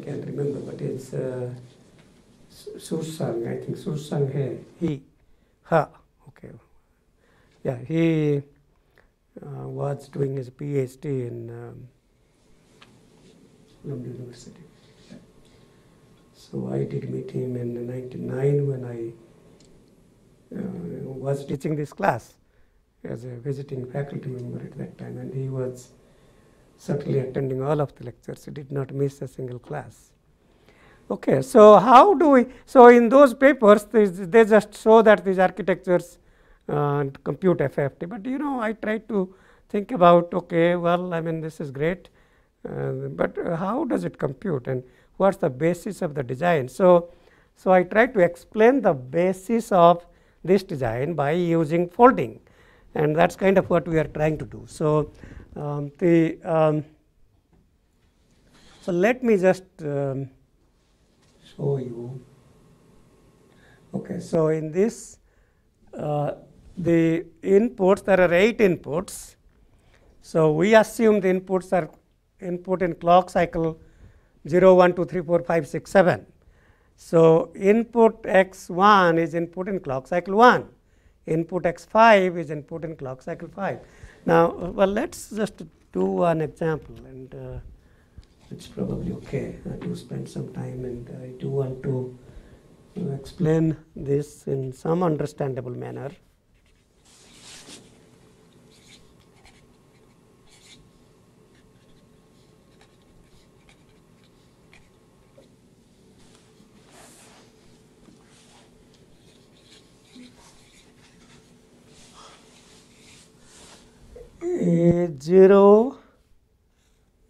can't remember, but it's Sursang, I think Sursang He, Ha, okay. Yeah, he was doing his PhD in Lund University. So I did meet him in 1999 when I was teaching this class as a visiting faculty member at that time, and he was certainly attending all of the lectures. He did not miss a single class. Okay, so how do we, so in those papers they just show that these architectures compute FFT, but you know, I try to think about, okay, well, I mean, this is great, but how does it compute and what's the basis of the design? So I try to explain the basis of this design by using folding, and that's kind of what we are trying to do. So so let me just show you. Okay, so in this the inputs, there are 8 inputs. So we assume the inputs are input in clock cycle 0, 1, 2, 3, 4, 5, 6, 7. So input x1 is input in clock cycle 1. Input x5 is input in clock cycle 5. Now, well, let's just do one example, and it's probably okay to spend some time, and I do want to explain this in some understandable manner. A0,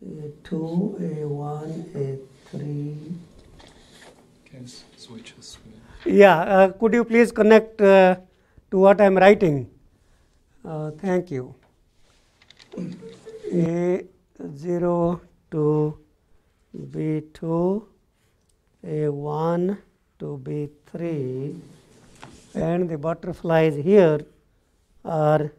A2, A1, A3. Can switch the screen. Yeah, could you please connect to what I am writing? Thank you. A0 to B2, A1 to B3, and the butterflies here are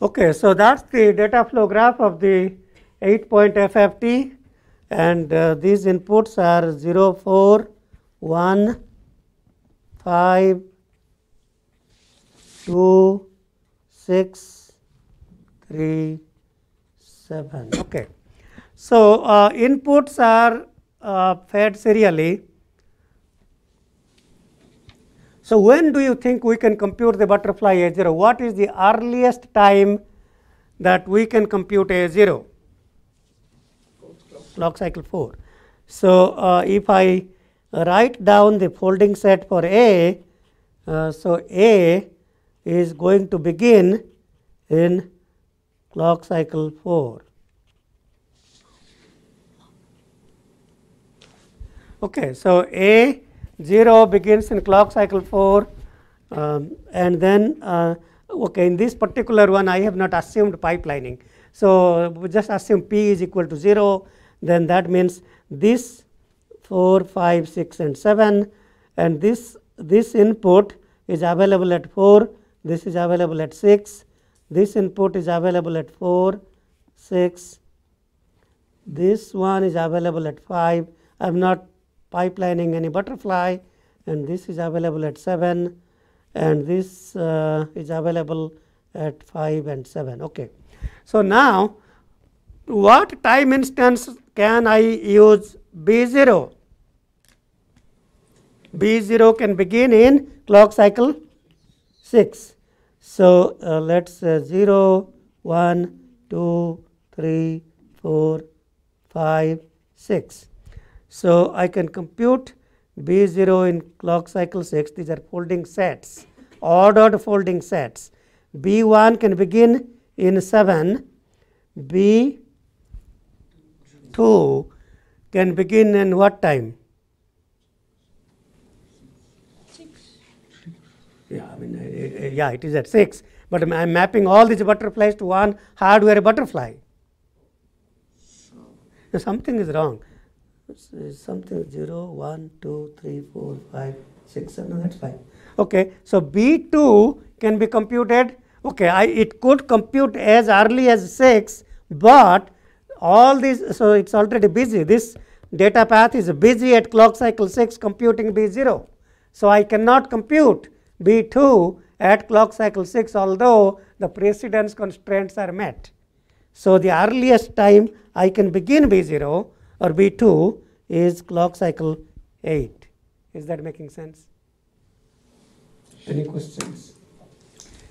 okay, so that's the data flow graph of the 8-point FFT, and these inputs are 0, 4, 1, 5, 2, 6, 3, 7. Okay, so inputs are fed serially. So when do you think we can compute the butterfly A0? What is the earliest time that we can compute A0? Clock cycle 4. So if I write down the folding set for A, so A is going to begin in clock cycle 4. Okay, so A0 begins in clock cycle 4, And then okay, in this particular one I have not assumed pipelining. So we just assume p is equal to 0, then that means this 4, 5, 6 and 7, and this input is available at 4, this is available at 6, this input is available at 4, 6, this one is available at 5. I am not pipelining any butterfly, and this is available at 7, and this is available at 5 and 7. Okay. So now what time instance can I use B0? B0 can begin in clock cycle 6. So let's say 0, 1, 2, 3, 4, 5, 6. So I can compute B0 in clock cycle 6. These are folding sets, ordered folding sets. B1 can begin in 7, B2 can begin in what time? 6. Yeah, I mean, yeah, it is at 6, but I am mapping all these butterflies to one hardware butterfly. Now, something is wrong. Something 0, 1, 2, 3, 4, 5, 6, 7, no, that's fine. Okay, so B2 can be computed. Okay, it could compute as early as 6, but all these, so it's already busy. This data path is busy at clock cycle 6 computing B0. So I cannot compute B2 at clock cycle 6, although the precedence constraints are met. So the earliest time I can begin B0 or B2 is clock cycle 8. Is that making sense? Any questions?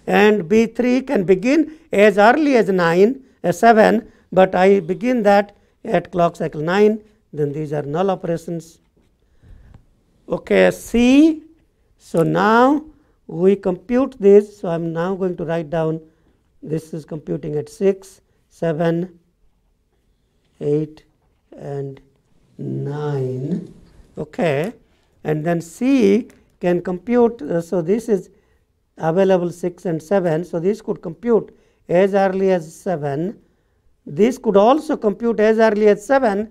And B3 can begin as early as 9, as 7, but I begin that at clock cycle 9, then these are null operations. Okay, C. So now we compute this. So I am now going to write down this is computing at 6, 7, 8 and 9. Okay, and then C can compute. So this is available 6 and 7. So this could compute as early as 7. This could also compute as early as 7,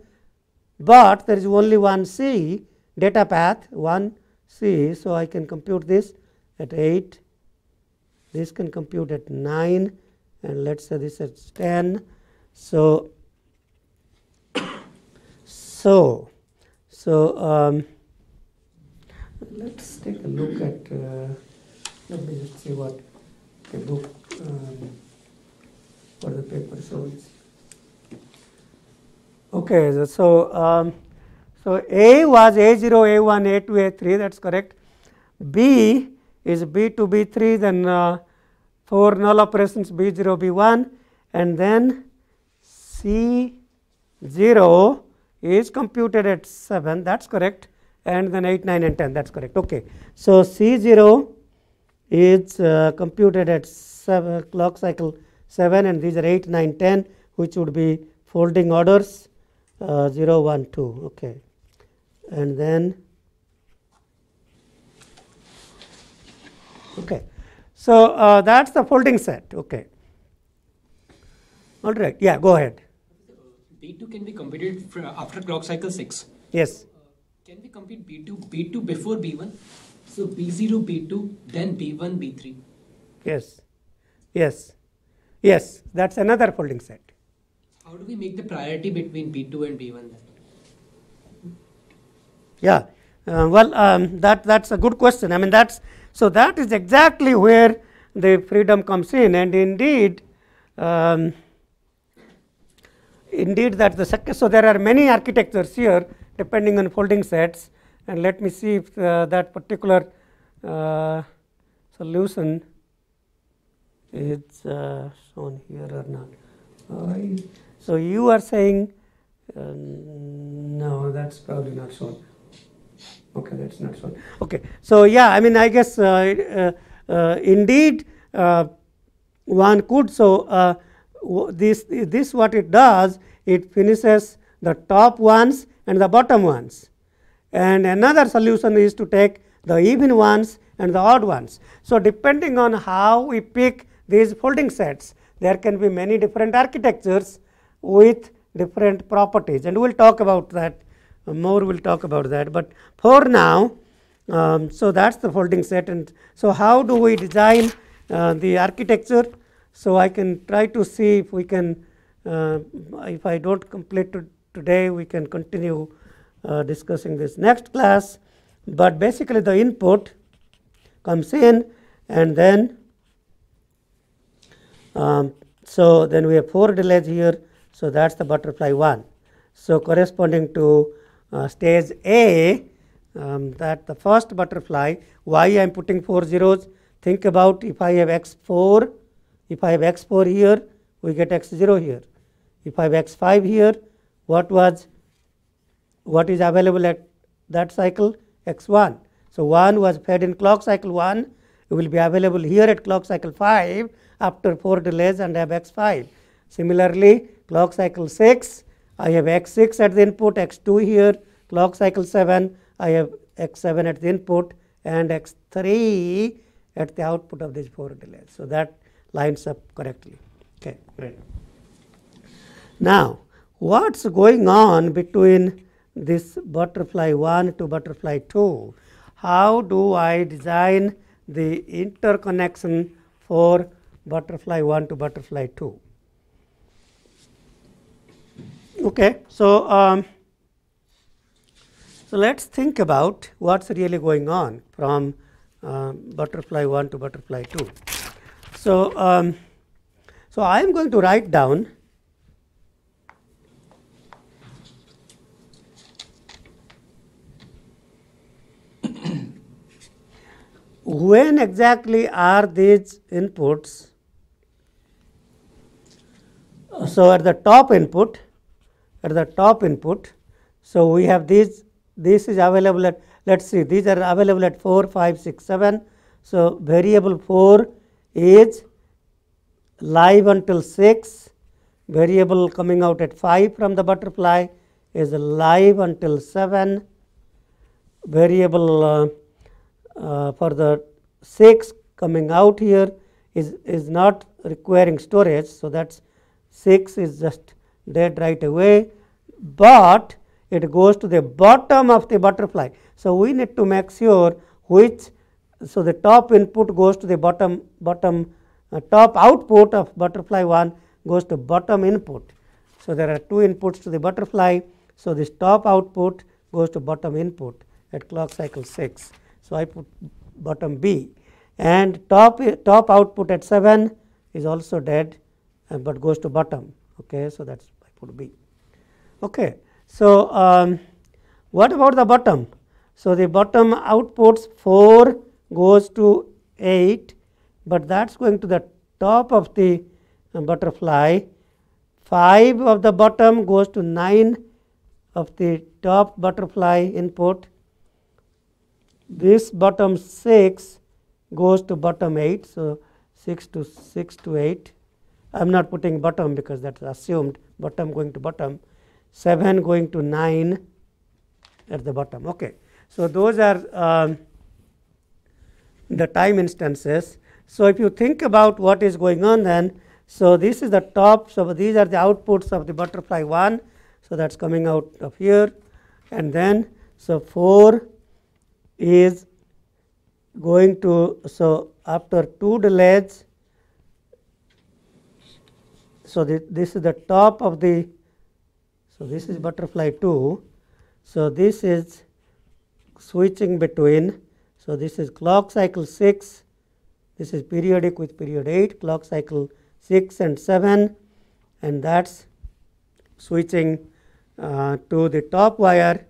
but there is only one C data path, one C. So I can compute this at 8. This can compute at 9, and let's say this is 10. So let's take a look at. Let me just see what the book or the paper shows. Okay, so A was A0, A1, A2, A3. That's correct. B is B2, B3. Then 4 null operations B0, B1, and then C0 is computed at 7. That's correct. And then 8, 9, and 10. That's correct. Okay. So C0 is computed at 7 clock cycle 7, and these are 8, 9, 10, which would be folding orders 0, 1, 2. Okay, and then okay, so that's the folding set. Okay, all right. Yeah, go ahead. B2 can be computed after clock cycle 6. Yes. Can we compute B2 before B1? So B0, B2, then B1, B3. Yes. Yes. Yes. That's another folding set. How do we make the priority between B2 and B1 then? Yeah. That's a good question. I mean, that is exactly where the freedom comes in, and indeed. Indeed, that the second. So there are many architectures here depending on folding sets, and let me see if that particular solution is shown here or not. So you are saying no, that's probably not shown. Okay, that's not shown. Okay, so yeah, I mean, I guess indeed one could. So this what it does, it finishes the top ones and the bottom ones, and another solution is to take the even ones and the odd ones. So, depending on how we pick these folding sets, there can be many different architectures with different properties, and we will talk about that more. We will talk about that, but for now, so that's the folding set. And so, how do we design the architecture? So, I can try to see if we can, if I don't complete today, we can continue discussing this next class. But basically, the input comes in, and then so then we have 4 delays here. So, that's the butterfly 1. So, corresponding to stage A, that the first butterfly, why I am putting 4 zeros? Think about if I have x4, if I have x4 here, we get x0 here. If I have x5 here, what is available at that cycle? X1. So, 1 was fed in clock cycle 1, it will be available here at clock cycle 5 after 4 delays, and I have x5. Similarly, clock cycle 6, I have x6 at the input, x2 here, clock cycle 7, I have x7 at the input, and x3 at the output of these 4 delays. So, that lines up correctly. Okay, great. Now, what's going on between this butterfly 1 to butterfly 2? How do I design the interconnection for butterfly 1 to butterfly 2? Okay, so so let's think about what's really going on from butterfly 1 to butterfly 2. So, so I am going to write down when exactly are these inputs. So, at the top input, so we have these, this is available at, let us see, these are available at 4, 5, 6, 7. So, variable 4 is live until 6, variable coming out at 5 from the butterfly is live until 7, variable for the 6 coming out here is not requiring storage. So, that is 6 is just dead right away, but it goes to the bottom of the butterfly. So, we need to make sure which, so the top input goes to the bottom top output of butterfly 1 goes to bottom input. So, there are 2 inputs to the butterfly. So, this top output goes to bottom input at clock cycle 6. So, I put bottom B, and top output at 7 is also dead, but goes to bottom. Okay, so that's I put B. Okay, so what about the bottom? So, the bottom outputs 4 goes to 8, but that's going to the top of the butterfly. 5 of the bottom goes to 9 of the top butterfly input. This bottom 6 goes to bottom 8. So, 6 to 8. I am not putting bottom because that is assumed, bottom going to bottom, 7 going to 9 at the bottom. Okay. So, those are the time instances. So, if you think about what is going on then, so this is the top, so these are the outputs of the butterfly 1. So, that is coming out of here, and then so 4 is going to, so after 2 delays, so this is the top of the, so this is butterfly 2. So, this is switching between, so this is clock cycle 6, this is periodic with period 8, clock cycle 6 and 7, and that is switching to the top wire,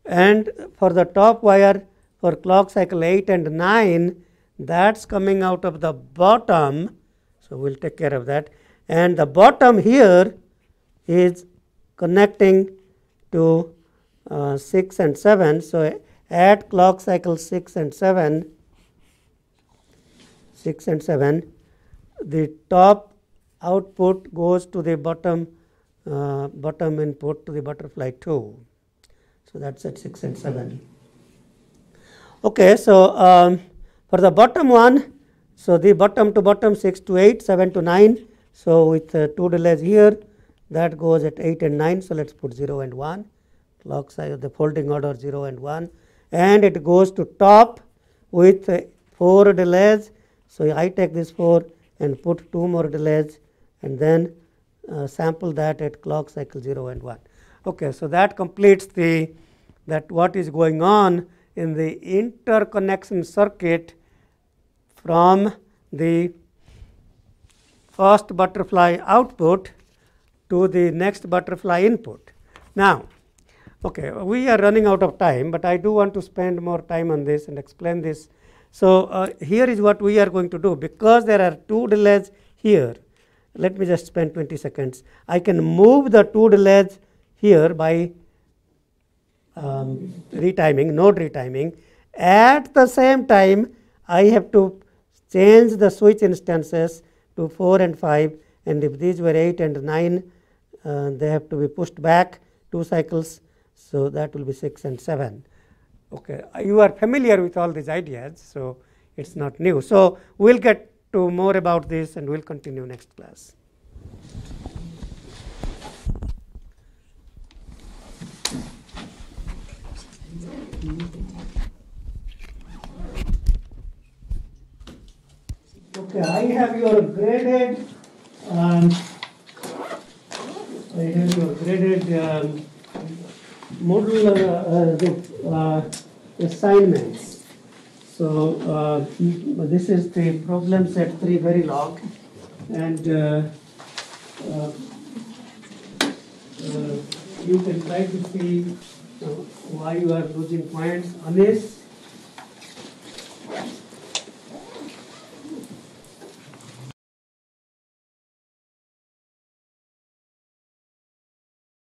and for the top wire for clock cycle 8 and 9, that is coming out of the bottom. So, we will take care of that, and the bottom here is connecting to 6 and 7. So, at clock cycle 6 and 7, the top output goes to the bottom input to the butterfly 2. So, that is at 6 and 7. Okay, so For the bottom one, so the bottom to bottom 6 to 8, 7 to 9. So with 2 delays here, that goes at 8 and 9. So let's put 0 and 1. Clock side of the folding order 0 and 1. And it goes to top with 4 delays. So I take this 4 and put 2 more delays and then sample that at clock cycle 0 and 1. Okay, so that completes that what is going on in the interconnection circuit from the first butterfly output to the next butterfly input. Now, okay, we are running out of time, but I do want to spend more time on this and explain this. So here is what we are going to do. Because there are 2 delays here, let me just spend 20 seconds. I can move the 2 delays here by retiming, node retiming. At the same time, I have to change the switch instances to 4 and 5, and if these were 8 and 9, they have to be pushed back 2 cycles, so that will be 6 and 7. Okay, you are familiar with all these ideas, so it's not new. So we'll get to more about this and we'll continue next class. Okay, I have your graded Moodle assignments. So this is the problem set 3 Verilog, and you can try to see why you are losing points on this.